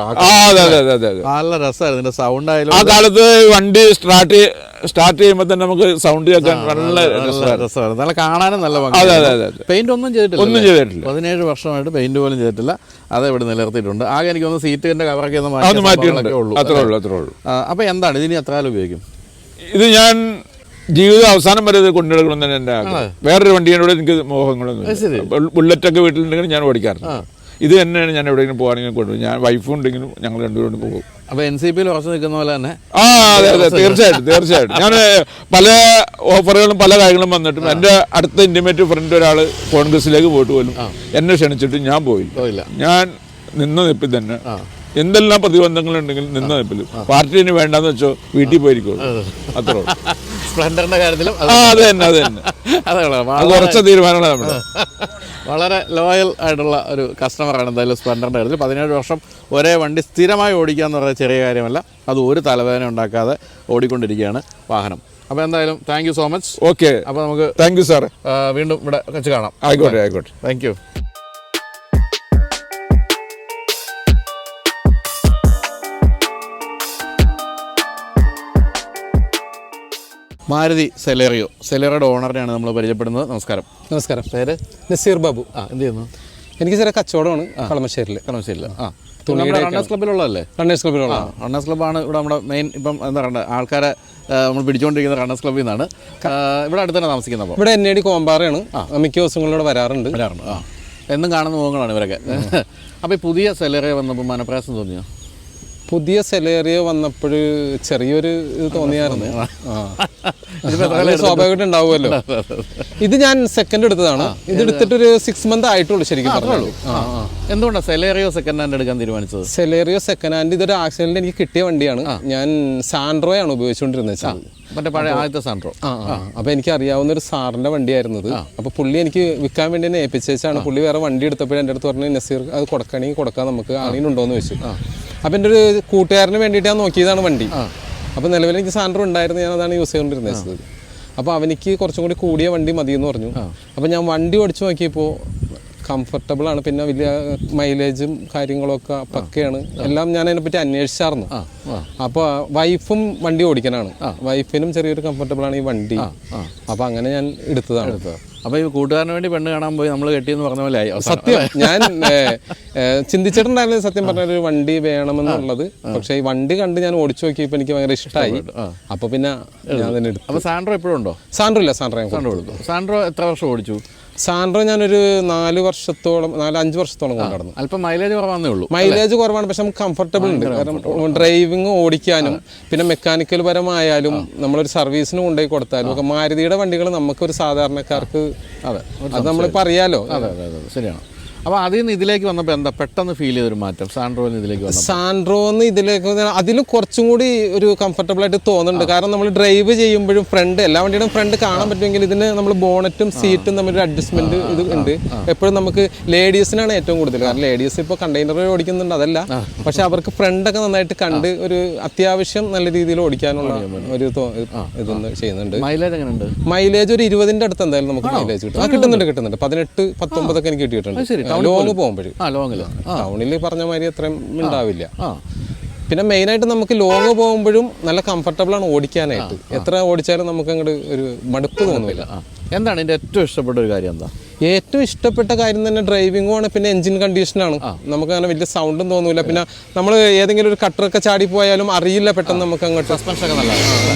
നല്ല രസമായിരുന്നു ഇതിന്റെ സൗണ്ട് ആയാലും. ആ കാലത്ത് വണ്ടി സ്റ്റാർട്ട് ചെയ്യുമ്പോൾ തന്നെ നമുക്ക് സൗണ്ട് കേൾക്കാൻ നല്ല രസമായിരുന്നു, നല്ല കാണാനും നല്ല പെയിന്റ് ഒന്നും ചെയ്തിട്ടില്ല. 17 വർഷമായിട്ട് പെയിന്റ് പോലും ചെയ്തിട്ടില്ല. അത് ഇവിടെ നിലനിർത്തിയിട്ടുണ്ട്. ആകെ എനിക്ക് തോന്നുന്നു സീറ്റിന്റെ കവറൊക്കെ ഒന്ന് മാറ്റിയിട്ടേ ഉള്ളൂ. അത്രേ ഉള്ളൂ. അപ്പൊ എന്താണ് ഇതിന് എത്ര കാലം ഉപയോഗിക്കും? ഇത് ഞാൻ ജീവിതം അവസാനം വരെ ഇത് കൊണ്ടുനടക്കണം തന്നെ എൻ്റെ ആഗ്രഹം. വേറൊരു വണ്ടിയോട് എനിക്ക് മോഹങ്ങളൊന്നും. ബുള്ളറ്റൊക്കെ വീട്ടിലുണ്ടെങ്കിലും ഞാൻ ഓടിക്കാറുണ്ട്. ഇത് തന്നെയാണ് ഞാൻ എവിടെയെങ്കിലും പോകാനെങ്കിലും കൊണ്ടുപോകും. ഞാൻ വൈഫും ഉണ്ടെങ്കിലും ഞങ്ങൾ രണ്ടുപേരും പോകും. അപ്പൊ NCPയിൽ ഉറച്ചു നിൽക്കുന്ന പോലെ തന്നെ. അതെ തീർച്ചയായിട്ടും. ഞാൻ പല ഓഫറുകളും പല കാര്യങ്ങളും വന്നിട്ടും എൻ്റെ അടുത്ത ഇന്റിമേറ്റ് ഫ്രണ്ട് ഒരാൾ കോൺഗ്രസിലേക്ക് പോയിട്ട് പോലും എന്നെ ക്ഷണിച്ചിട്ട് ഞാൻ പോയില്ല. ഞാൻ നിന്ന നിപ്പിൽ തന്നെ എന്തെല്ലാം പ്രതിബന്ധങ്ങളുണ്ടെങ്കിലും നിന്ന നിപ്പിൽ പാർട്ടിന് വേണ്ടെന്ന് വെച്ചോ വീട്ടിൽ പോയിരിക്കുള്ളൂ. അത്രേ ഉള്ളൂ. സ്പ്ലെൻഡറിന്റെ കാര്യത്തിലും അത് തന്നെ കുറച്ച തീരുമാനമാണ് നമ്മുടെ. വളരെ ലോയൽ ആയിട്ടുള്ള ഒരു കസ്റ്റമറാണ് എന്തായാലും സ്പ്ലെൻഡറിന്റെ കാര്യത്തിൽ. 17 വർഷം ഒരേ വണ്ടി സ്ഥിരമായി ഓടിക്കുക എന്ന് പറയുന്നത് ചെറിയ കാര്യമല്ല. അത് ഒരു തലവേദന ഉണ്ടാക്കാതെ ഓടിക്കൊണ്ടിരിക്കുകയാണ് വാഹനം. അപ്പോൾ എന്തായാലും thank you so much. Okay, അപ്പോൾ നമുക്ക് താങ്ക് യു സാർ. വീണ്ടും ഇവിടെ വെച്ച് കാണാം. ആയിക്കോട്ടെ. Thank you. മാരുതി സെലേറിയോയുടെ ഓണറിനെയാണ് നമ്മൾ പരിചയപ്പെടുന്നത്. നമസ്കാരം. പേര്? നസീർ ബാബു. എന്ത് ചെയ്യുന്നു? എനിക്ക് ചെറിയ കച്ചവടമാണ് കളമശ്ശേരിയിൽ. റണ്ണേഴ്സ് ക്ലബ്ബിലുള്ളതല്ലേ? റണ്ണേഴ്സ് ക്ലബ്ബിലുള്ള റണ്ണേഴ്സ് ക്ലബ്ബാണ് ഇവിടെ നമ്മുടെ മെയിൻ. ഇപ്പം എന്താ പറയുക, ആൾക്കാരെ നമ്മൾ പിടിച്ചുകൊണ്ടിരിക്കുന്ന റണ്ണേഴ്സ് ക്ലബ്ബിൽ നിന്നാണ്. ഇവിടെ അടുത്ത് തന്നെ താമസിക്കുന്നത്. ഇവിടെ NAD കോമ്പാറയാണ്. മിക്ക ദിവസങ്ങളിലൂടെ വരാറുണ്ട്. എന്നും കാണുന്ന മുഖങ്ങളാണ് ഇവരൊക്കെ. അപ്പോൾ ഈ പുതിയ സെലേറിയോ വന്നപ്പോൾ മനപ്രയാസം തോന്നിയോ? പുതിയ സെലേറിയോ വന്നപ്പോൾ ചെറിയൊരു ഇത് തോന്നിയായിരുന്നു. സ്വാഭാവികമായിട്ട് ഉണ്ടാവുമല്ലോ. ഇത് ഞാൻ സെക്കൻഡ് എടുത്തതാണ്. ഇത് എടുത്തിട്ടൊരു 6 months ആയിട്ടുള്ളൂ ശരിക്കും പറഞ്ഞോളൂ. എന്തുകൊണ്ടാണ് സെലേറിയോ സെക്കൻഡ് ഹാൻഡ് എടുക്കാൻ തീരുമാനിച്ചത്? സെലേറിയോ സെക്കൻഡ് ഹാൻഡ് ഇതൊരു ആക്സിഡന്റ് എനിക്ക് കിട്ടിയ വണ്ടിയാണ്. ഞാൻ സാൻഡ്രോയാണ് ഉപയോഗിച്ചുകൊണ്ടിരുന്നത്. മറ്റേ പഴയ ആദ്യത്തെ സാൻഡ്രോ. അപ്പൊ എനിക്ക് അറിയാവുന്ന ഒരു സാറിന്റെ വണ്ടിയായിരുന്നത്. അപ്പൊ പുള്ളി എനിക്ക് വിൽക്കാൻ വേണ്ടി തന്നെ ഏൽപ്പിച്ചാണ്. പുള്ളി വേറെ വണ്ടി എടുത്തപ്പോൾ എൻ്റെ അടുത്ത് പറഞ്ഞു, നസീർ അത് കൊടുക്കണമെങ്കിൽ കൊടുക്കാം, നമുക്ക് ആണെങ്കിലുണ്ടോന്ന് ചോദിച്ചു. അപ്പം എൻ്റെ ഒരു കൂട്ടുകാരന് വേണ്ടിയിട്ട് ഞാൻ നോക്കിയതാണ് വണ്ടി. അപ്പോൾ നിലവിൽ എനിക്ക് സാൻഡ്രോ ഉണ്ടായിരുന്നു, ഞാൻ അതാണ് യൂസ് ചെയ്തുകൊണ്ടിരുന്നത്. അപ്പോൾ അവനിക്ക് കുറച്ചും കൂടി കൂടിയ വണ്ടി മതിയെന്ന് പറഞ്ഞു. അപ്പോൾ ഞാൻ വണ്ടി ഓടിച്ചു നോക്കിയപ്പോൾ കംഫർട്ടബിൾ ആണ്, പിന്നെ വലിയ മൈലേജും കാര്യങ്ങളൊക്കെ പക്കയാണ്. എല്ലാം ഞാൻ അതിനെപ്പറ്റി അന്വേഷിച്ചായിരുന്നു. അപ്പോൾ വൈഫും വണ്ടി ഓടിക്കാനാണ്, വൈഫിനും ചെറിയൊരു കംഫർട്ടബിൾ ആണ് ഈ വണ്ടി. അപ്പോൾ അങ്ങനെ ഞാൻ എടുത്തതാണ്. അപ്പോൾ ഈ കൂട്ടുകാരന് വേണ്ടി പെണ്ണ് കാണാൻ പോയി നമ്മൾ കെട്ടിയെന്ന് പറഞ്ഞ പോലെ ആയി. സത്യം ഞാൻ ചിന്തിച്ചിട്ടുണ്ടായിരുന്നു സത്യം പറഞ്ഞ ഒരു വണ്ടി വേണമെന്നുള്ളത്. പക്ഷേ ഈ വണ്ടി കണ്ട് ഞാൻ ഓടിച്ചു നോക്കിയപ്പോൾ എനിക്ക് ഭയങ്കര ഇഷ്ടമായി. അപ്പോൾ പിന്നെ ഞാൻ തന്നെ എടുത്തു. അപ്പോൾ സാൻഡ്രോ എപ്പോഴും ഉണ്ടോ? സാൻഡ്രോ ഇല്ല, സാൻഡ്രോ കൊടുത്തു. സാൻഡ്രോ എത്ര വർഷം ഓടിച്ചു? സാൻഡ്രോ ഞാനൊരു 4 വർഷത്തോളം 4-5 വർഷത്തോളം കൊണ്ടുനടന്നു. അല്പം മൈലേജ് കുറവാന്നേ ഉള്ളൂ. മൈലേജ് കുറവാണ്, പക്ഷെ നമുക്ക് കംഫർട്ടബിൾ ഉണ്ട്. കാരണം ഡ്രൈവിംഗ് ഓടിക്കാനും പിന്നെ മെക്കാനിക്കൽ പരമായാലും നമ്മളൊരു സർവീസിന് കൊണ്ടുപോയി കൊടുത്താലും ഒക്കെ മാരുതിയുടെ വണ്ടികൾ നമുക്കൊരു സാധാരണക്കാർക്ക് അത് നമ്മളിപ്പോൾ അറിയാലോ. അതെ, ശരിയാണ്. അപ്പോൾ അതിൽ നിന്ന് ഇതിലേക്ക് വന്നപ്പോൾ എന്താ പെട്ടെന്ന് ഫീൽ ചെയ്തൊരു മാറ്റം? സാൻഡ്രോന്ന് ഇതിലേക്ക് വന്നു. സാൻഡ്രോന്ന് ഇതിലേക്ക് അതിലും കുറച്ചും കൂടി ഒരു കംഫർട്ടബിൾ ആയിട്ട് തോന്നുന്നുണ്ട്. കാരണം നമ്മൾ ഡ്രൈവ് ചെയ്യുമ്പോഴും ഫ്രണ്ട് എല്ലാ വണ്ടിയുടെയും ഫ്രണ്ട് കാണാൻ പറ്റുമെങ്കിൽ ഇതിന് നമ്മൾ ബോണറ്റും സീറ്റും തമ്മിലൊരു അഡ്ജസ്റ്റ്മെന്റ് ഇത് ഉണ്ട്. എപ്പോഴും നമുക്ക് ലേഡീസിനാണ് ഏറ്റവും കൂടുതൽ. കാരണം ലേഡീസ് ഇപ്പോൾ കണ്ടെയ്നർ ഓടിക്കുന്നുണ്ട്, അതല്ല, പക്ഷെ അവർക്ക് ഫ്രണ്ടൊക്കെ നന്നായിട്ട് കണ്ട് ഒരു അത്യാവശ്യം നല്ല രീതിയിൽ ഓടിക്കാനുള്ള ഒരു ഇതൊന്ന് ചെയ്യുന്നുണ്ട്. മൈലേജ് എങ്ങനെയുണ്ട്? മൈലേജ് ഒരു 20-ന്റെ അടുത്ത് എന്തായാലും നമുക്ക് മൈലേജ് കിട്ടുന്നുണ്ട്. 18-19 ഒക്കെ എനിക്ക് കിട്ടിയിട്ടുണ്ട്. ലോങ് പോകുമ്പോഴും. ടൗണിൽ പറഞ്ഞ മാതിരി അത്രയും ഉണ്ടാവില്ല. പിന്നെ മെയിനായിട്ട് നമുക്ക് ലോങ് പോകുമ്പോഴും നല്ല കംഫർട്ടബിൾ ആണ് ഓടിക്കാനായിട്ട്. എത്ര ഓടിച്ചാലും നമുക്ക് അങ്ങോട്ട് ഒരു മടുപ്പ് തോന്നില്ല. എന്താണ് ഇതിന്റെ ഏറ്റവും ഇഷ്ടപ്പെട്ട ഒരു കാര്യം? എന്താ ഏറ്റവും ഇഷ്ടപ്പെട്ട കാര്യം തന്നെ ഡ്രൈവിംഗും ആണ്, പിന്നെ എഞ്ചിൻ കണ്ടീഷനാണ്. നമുക്ക് അങ്ങനെ വലിയ സൗണ്ടും തോന്നില്ല. പിന്നെ നമ്മൾ ഏതെങ്കിലും ഒരു കട്ടറൊക്കെ ചാടി പോയാലും അറിയില്ല പെട്ടെന്ന് നമുക്ക് അങ്ങോട്ട്. സസ്പെൻഷൻ ഒക്കെ നല്ല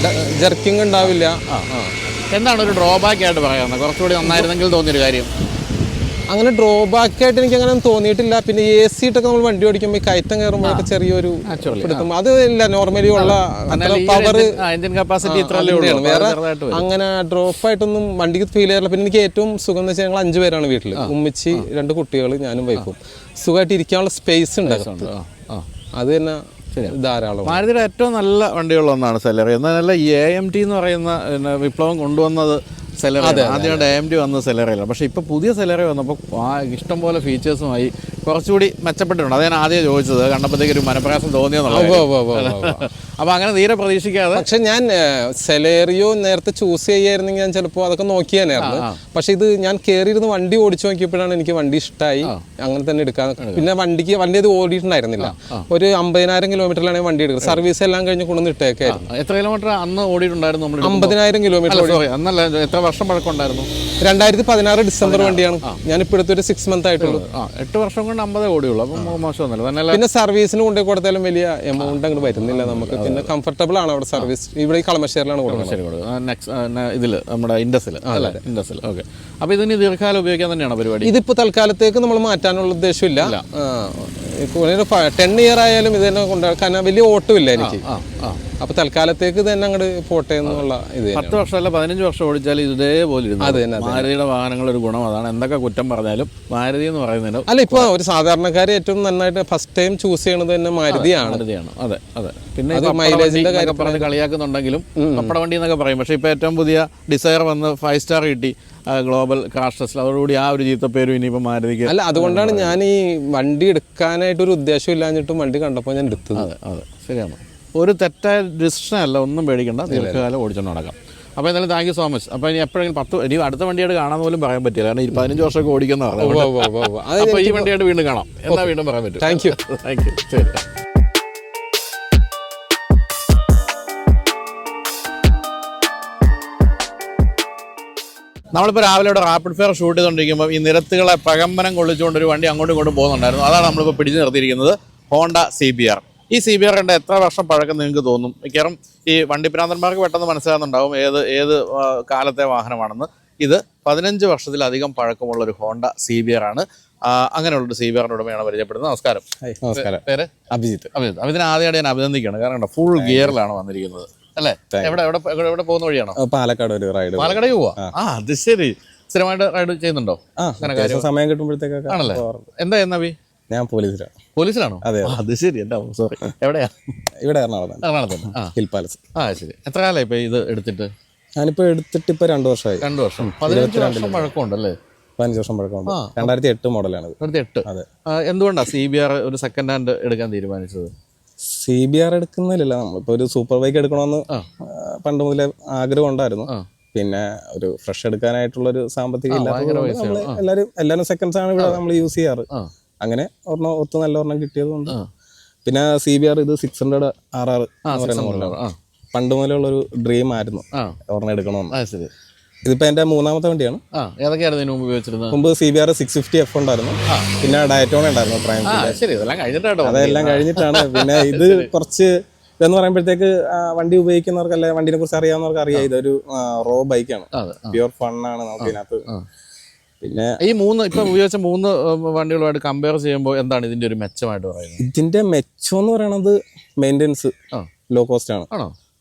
ജർക്കിംഗ് ഉണ്ടാവില്ല. എന്താണ് ഒരു ഡ്രോബാക്ക് ആയിട്ട് പറയാവുന്നത്? കുറച്ചുകൂടി നന്നായിരുന്നെങ്കിൽ തോന്നിയൊരു കാര്യം? അങ്ങനെ ഡ്രോബാക്ക് ആയിട്ട് എനിക്ക് അങ്ങനെ തോന്നിയിട്ടില്ല. പിന്നെ AC ഇട്ടൊക്കെ നമ്മൾ വണ്ടി ഓടിക്കുമ്പോൾ കയറ്റം കയറുമ്പോഴൊക്കെ ചെറിയൊരു അത് ഇല്ല. നോർമലി ഉള്ള പവർ എഞ്ചിൻ കപ്പാസിറ്റി വേറെ അങ്ങനെ ഡ്രോപ്പായിട്ടൊന്നും വണ്ടിക്ക് ഫീൽ ചെയ്യാറില്ല. പിന്നെ എനിക്ക് ഏറ്റവും സുഖം എന്ന് വെച്ചാൽ ഞങ്ങൾ 5 പേരാണ് വീട്ടിൽ. ഉമ്മിച്ചി, 2 കുട്ടികൾ, ഞാനും വൈഫും. സുഖമായിട്ട് ഇരിക്കാനുള്ള സ്പേസ് ഉണ്ട്. അത് തന്നെ ധാരാളം. മാരുതിയുടെ ഏറ്റവും നല്ല വണ്ടികളൊന്നാണ് സെലേറിയോ. എന്നാൽ ഈ AMT എന്ന് പറയുന്ന വിപ്ലവം കൊണ്ടുവന്നത് സെലേറിയോ. ആദ്യമായിട്ട് AMT വന്നത് സെലേറിയോ. പക്ഷേ ഇപ്പോൾ പുതിയ സെലേറിയോ വന്നപ്പോൾ ഇഷ്ടംപോലെ ഫീച്ചേഴ്സുമായി കുറച്ചുകൂടി മെച്ചപ്പെട്ടിട്ടുണ്ട്. അത് ഞാൻ ആദ്യം ചോദിച്ചത് കണ്ടപ്പോഴത്തേക്ക് ഒരു മനപ്രയാസം തോന്നിയെന്നുള്ളത്. അപ്പോൾ അങ്ങനെ തീരെ പ്രതീക്ഷിക്കാതെ. പക്ഷെ ഞാൻ സെലേറിയോ നേരത്തെ ചൂസ് ചെയ്യായിരുന്നെങ്കിൽ ഞാൻ ചിലപ്പോൾ അതൊക്കെ നോക്കിയാനായിരുന്നു. പക്ഷെ ഇത് ഞാൻ കയറിയിരുന്ന് വണ്ടി ഓടിച്ചു നോക്കിയപ്പോഴാണ് എനിക്ക് വണ്ടി ഇഷ്ടമായി. അങ്ങനെ തന്നെ എടുക്കാൻ. പിന്നെ വണ്ടി അത് ഓടിയിട്ടുണ്ടായിരുന്നില്ല. ഒരു 50,000 കിലോമീറ്ററിലാണ് വണ്ടി എടുക്കുന്നത്. സർവീസ് എല്ലാം കഴിഞ്ഞ് കൊണ്ടുവന്ന് ഇട്ടേക്കായിരുന്നു. എത്ര കിലോമീറ്റർ അന്ന് ഓടിയിട്ടുണ്ടായിരുന്നു? 50,000 കിലോമീറ്റർ. അന്നല്ല, എത്ര വർഷം പഴക്കമുണ്ടായിരുന്നു? 2016 ഡിസംബർ വണ്ടിയാണ്. ഞാനിപ്പോൾ എടുത്തൊരു 6 months ആയിട്ടുള്ളൂ. 8 വർഷം കൊണ്ട് 50 ഓടിയുള്ളൂ. അപ്പം മോശമൊന്നുമല്ല. പിന്നെ സർവീസിന് കൊണ്ടു കൊടുത്താലും വലിയ എമൗണ്ട് അങ്ങോട്ട് വരുന്നില്ല നമുക്ക്. പിന്നെ കംഫർട്ടബിൾ ആണ് അവിടെ സർവീസ്. ഇവിടെ ഈ കളമശ്ശേരിലാണ് കൊടുക്കുന്നത്. ഇതിൽ നമ്മുടെ ഇൻഡസിൽ. ഓക്കെ. അപ്പോൾ ഇതിന് ദീർഘകാലം ഉപയോഗിക്കാൻ തന്നെയാണ് പരിപാടി? ഇതിപ്പോൾ തൽക്കാലത്തേക്ക് നമ്മൾ മാറ്റാനുള്ള ഉദ്ദേശമില്ല. 10 year ആയാലും ഇത് തന്നെ കൊണ്ടുപോകാൻ. കാരണം വലിയ ഓട്ടമില്ല എനിക്ക്. അപ്പോൾ തൽക്കാലത്തേക്ക് തന്നെ അങ്ങോട്ട് പോട്ടെ എന്നുള്ള ഇത്. 10 വർഷമല്ല 15 വർഷം ഓടിച്ചാൽ ഇതേപോലെ ഇരുന്നു. മാരുതിയുടെ വാഹനങ്ങളൊരു ഗുണം അതാണ്. എന്തൊക്കെ കുറ്റം പറഞ്ഞാലും മാരുതി എന്ന് പറയുന്നതിന് അല്ല, ഇപ്പോൾ ഒരു സാധാരണക്കാർ ഏറ്റവും നന്നായിട്ട് ഫസ്റ്റ് ടൈം ചൂസ് ചെയ്യണത് തന്നെ മാരുതിയാണ്. അതെ. പിന്നെ മൈലേജിന്റെ കാര്യം പറഞ്ഞ് കളിയാക്കുന്നുണ്ടെങ്കിലും പപ്പട വണ്ടി എന്നൊക്കെ പറയും. പക്ഷേ ഇപ്പോൾ ഏറ്റവും പുതിയ ഡിസയർ വന്ന് 5 star കിട്ടി, ഗ്ലോബൽ ക്രാഷ് ടെസ്റ്റ്. അതോടുകൂടി ആ ഒരു ചീത്തപ്പേരും ഇനിയിപ്പോൾ മാരുതിക്ക്. അല്ല, അതുകൊണ്ടാണ് ഞാൻ ഈ വണ്ടി എടുക്കാനായിട്ടൊരു ഉദ്ദേശം ഇല്ലാഞ്ഞിട്ടും വണ്ടി കണ്ടപ്പോൾ ഞാൻ എടുത്തത്. അതെ, ശരിയാണ്. ഒരു തെറ്റായ ഡിസിഷൻ അല്ല, ഒന്നും പേടിക്കണ്ട. ദീർഘകാലം ഓടിച്ചുകൊണ്ട് നടക്കാം. അപ്പോൾ എന്തായാലും താങ്ക് യു സോ മച്ച്. അപ്പോൾ ഇനി എപ്പോഴെങ്കിലും ഇനി അടുത്ത വണ്ടിയായിട്ട് കാണാൻ പോലും പറയാൻ പറ്റില്ല, കാരണം 15 വർഷമൊക്കെ ഓടിക്കുന്ന അപ്പോൾ ഈ വണ്ടിയായിട്ട് വീണ്ടും കാണാം എന്നാ വീണ്ടും പറയാൻ പറ്റും. Thank you. ശരി. നമ്മളിപ്പോൾ രാവിലെ ഇവിടെ റാപ്പിഡ് ഫെയർ ഷൂട്ട് ചെയ്തുകൊണ്ടിരിക്കുമ്പോൾ ഈ നിരത്തുകളെ പ്രകമ്പനം കൊള്ളിച്ചുകൊണ്ട് ഒരു വണ്ടി അങ്ങോട്ടും ഇങ്ങോട്ടും പോകുന്നുണ്ടായിരുന്നു. അതാണ് നമ്മളിപ്പോൾ പിടിച്ചു നിർത്തിയിരിക്കുന്നത്, ഹോണ്ട CBR. ഈ CBR കണ്ട എത്ര വർഷം പഴക്കം നിങ്ങൾക്ക് തോന്നും? മിക്കവാറും ഈ വണ്ടിപ്രാന്തന്മാർക്ക് പെട്ടെന്ന് മനസ്സിലാകുന്നുണ്ടാവും ഏത് കാലത്തെ വാഹനമാണെന്ന്. ഇത് 15 വർഷത്തിലധികം പഴക്കമുള്ളൊരു ഹോണ്ട CBR ആണ്. അങ്ങനെയുള്ളൊരു CBRന്റെ ഉടമയാണ് പരിചയപ്പെടുന്നത്. നമസ്കാരം. നമസ്കാരം. പേര്? അഭിജിത്ത്. അഭിജിത്തിനെ ആദ്യമായിട്ട് ഞാൻ അഭിനന്ദിക്കുകയാണ്, കാരണം ഫുൾ ഗിയറിലാണ് വന്നിരിക്കുന്നത് അല്ലേ? എവിടെ പോകുന്ന വഴിയാണോ? പാലക്കാട് ഒരു റൈഡ്. പാലക്കാട് പോവാ? അത് ശരി. സ്ഥിരമായിട്ട് റൈഡ് ചെയ്യുന്നുണ്ടോ? സമയം കിട്ടുമ്പോഴത്തേക്കൊക്കെ ആണല്ലേ? എന്താ ഞാൻ പോലീസിലാണോ? അതെ. അത് ശരി. എന്താ സോറി, എവിടെയാ? ഇവിടെ എറണാകുളത്ത് ഹിൽ പാലസ്. ശരി. എത്ര കാലം ഇപ്പൊ ഇത് എടുത്തിട്ട്? ഞാനിപ്പോ എടുത്തിട്ട് ഇപ്പൊ 2 വർഷമായി. 2 വർഷം. 15 വർഷം പഴക്കമുണ്ടല്ലേ? 15 വർഷം പഴക്കമുണ്ട്. 2008 മോഡലാണ്. 2008. അതെ. എന്തുകൊണ്ടാ CBR ഒരു സെക്കൻഡ് ഹാൻഡ് എടുക്കാൻ തീരുമാനിച്ചത്? CBR എടുക്കുന്നില്ല, നമ്മളിപ്പോ ഒരു സൂപ്പർ ബൈക്ക് എടുക്കണമെന്ന് പണ്ട് മുതലേ ആഗ്രഹം ഉണ്ടായിരുന്നു. പിന്നെ ഒരു ഫ്രഷ് എടുക്കാനായിട്ടുള്ള ഒരു സാമ്പത്തികം ഇല്ലാത്തത് എല്ലാവരും സെക്കൻഡ്സ് ആണ് ഇവിടെ നമ്മൾ യൂസ് ചെയ്യാറ്. അങ്ങനെ നല്ല ഒരെണ്ണം കിട്ടിയത് കൊണ്ട് പിന്നെ CBR ഇത് 600 RR പണ്ട് മുതലുള്ള ഒരു ഡ്രീം ആയിരുന്നു ഒരെണ്ണം എടുക്കണമെന്ന്. ഇതിപ്പോ എന്റെ 3ാമത്തെ വണ്ടിയാണ്. മുമ്പ് CBR 650F ഉണ്ടായിരുന്നു, പിന്നെ ഡയറ്റോണ ഉണ്ടായിരുന്നു പ്രൈം. അതെല്ലാം കഴിഞ്ഞിട്ടാണ്. പിന്നെ ഇത് കുറച്ച് ഇതെന്ന് പറയുമ്പോഴത്തേക്ക് വണ്ടി ഉപയോഗിക്കുന്നവർക്ക് അല്ലെ വണ്ടിനെ കുറിച്ച് അറിയാവുന്നവർക്ക് അറിയാം, ഇതൊരു റോ ബൈക്കാണ്, പ്യുവർ ഫണ്ണാണ് നമുക്ക് ഇതിനകത്ത്. പിന്നെ ഈ ഇപ്പൊ ഉപയോഗിച്ച 3 വണ്ടികളുമായിട്ട് കമ്പയർ ചെയ്യുമ്പോൾ എന്താണ് ഇതിന്റെ ഒരു മെച്ചമായിട്ട് പറയുന്നത്? ഇതിന്റെ മെച്ചം എന്ന് പറയുന്നത് മെയിൻ്റെനൻസ് ലോ കോസ്റ്റ് ആണ്.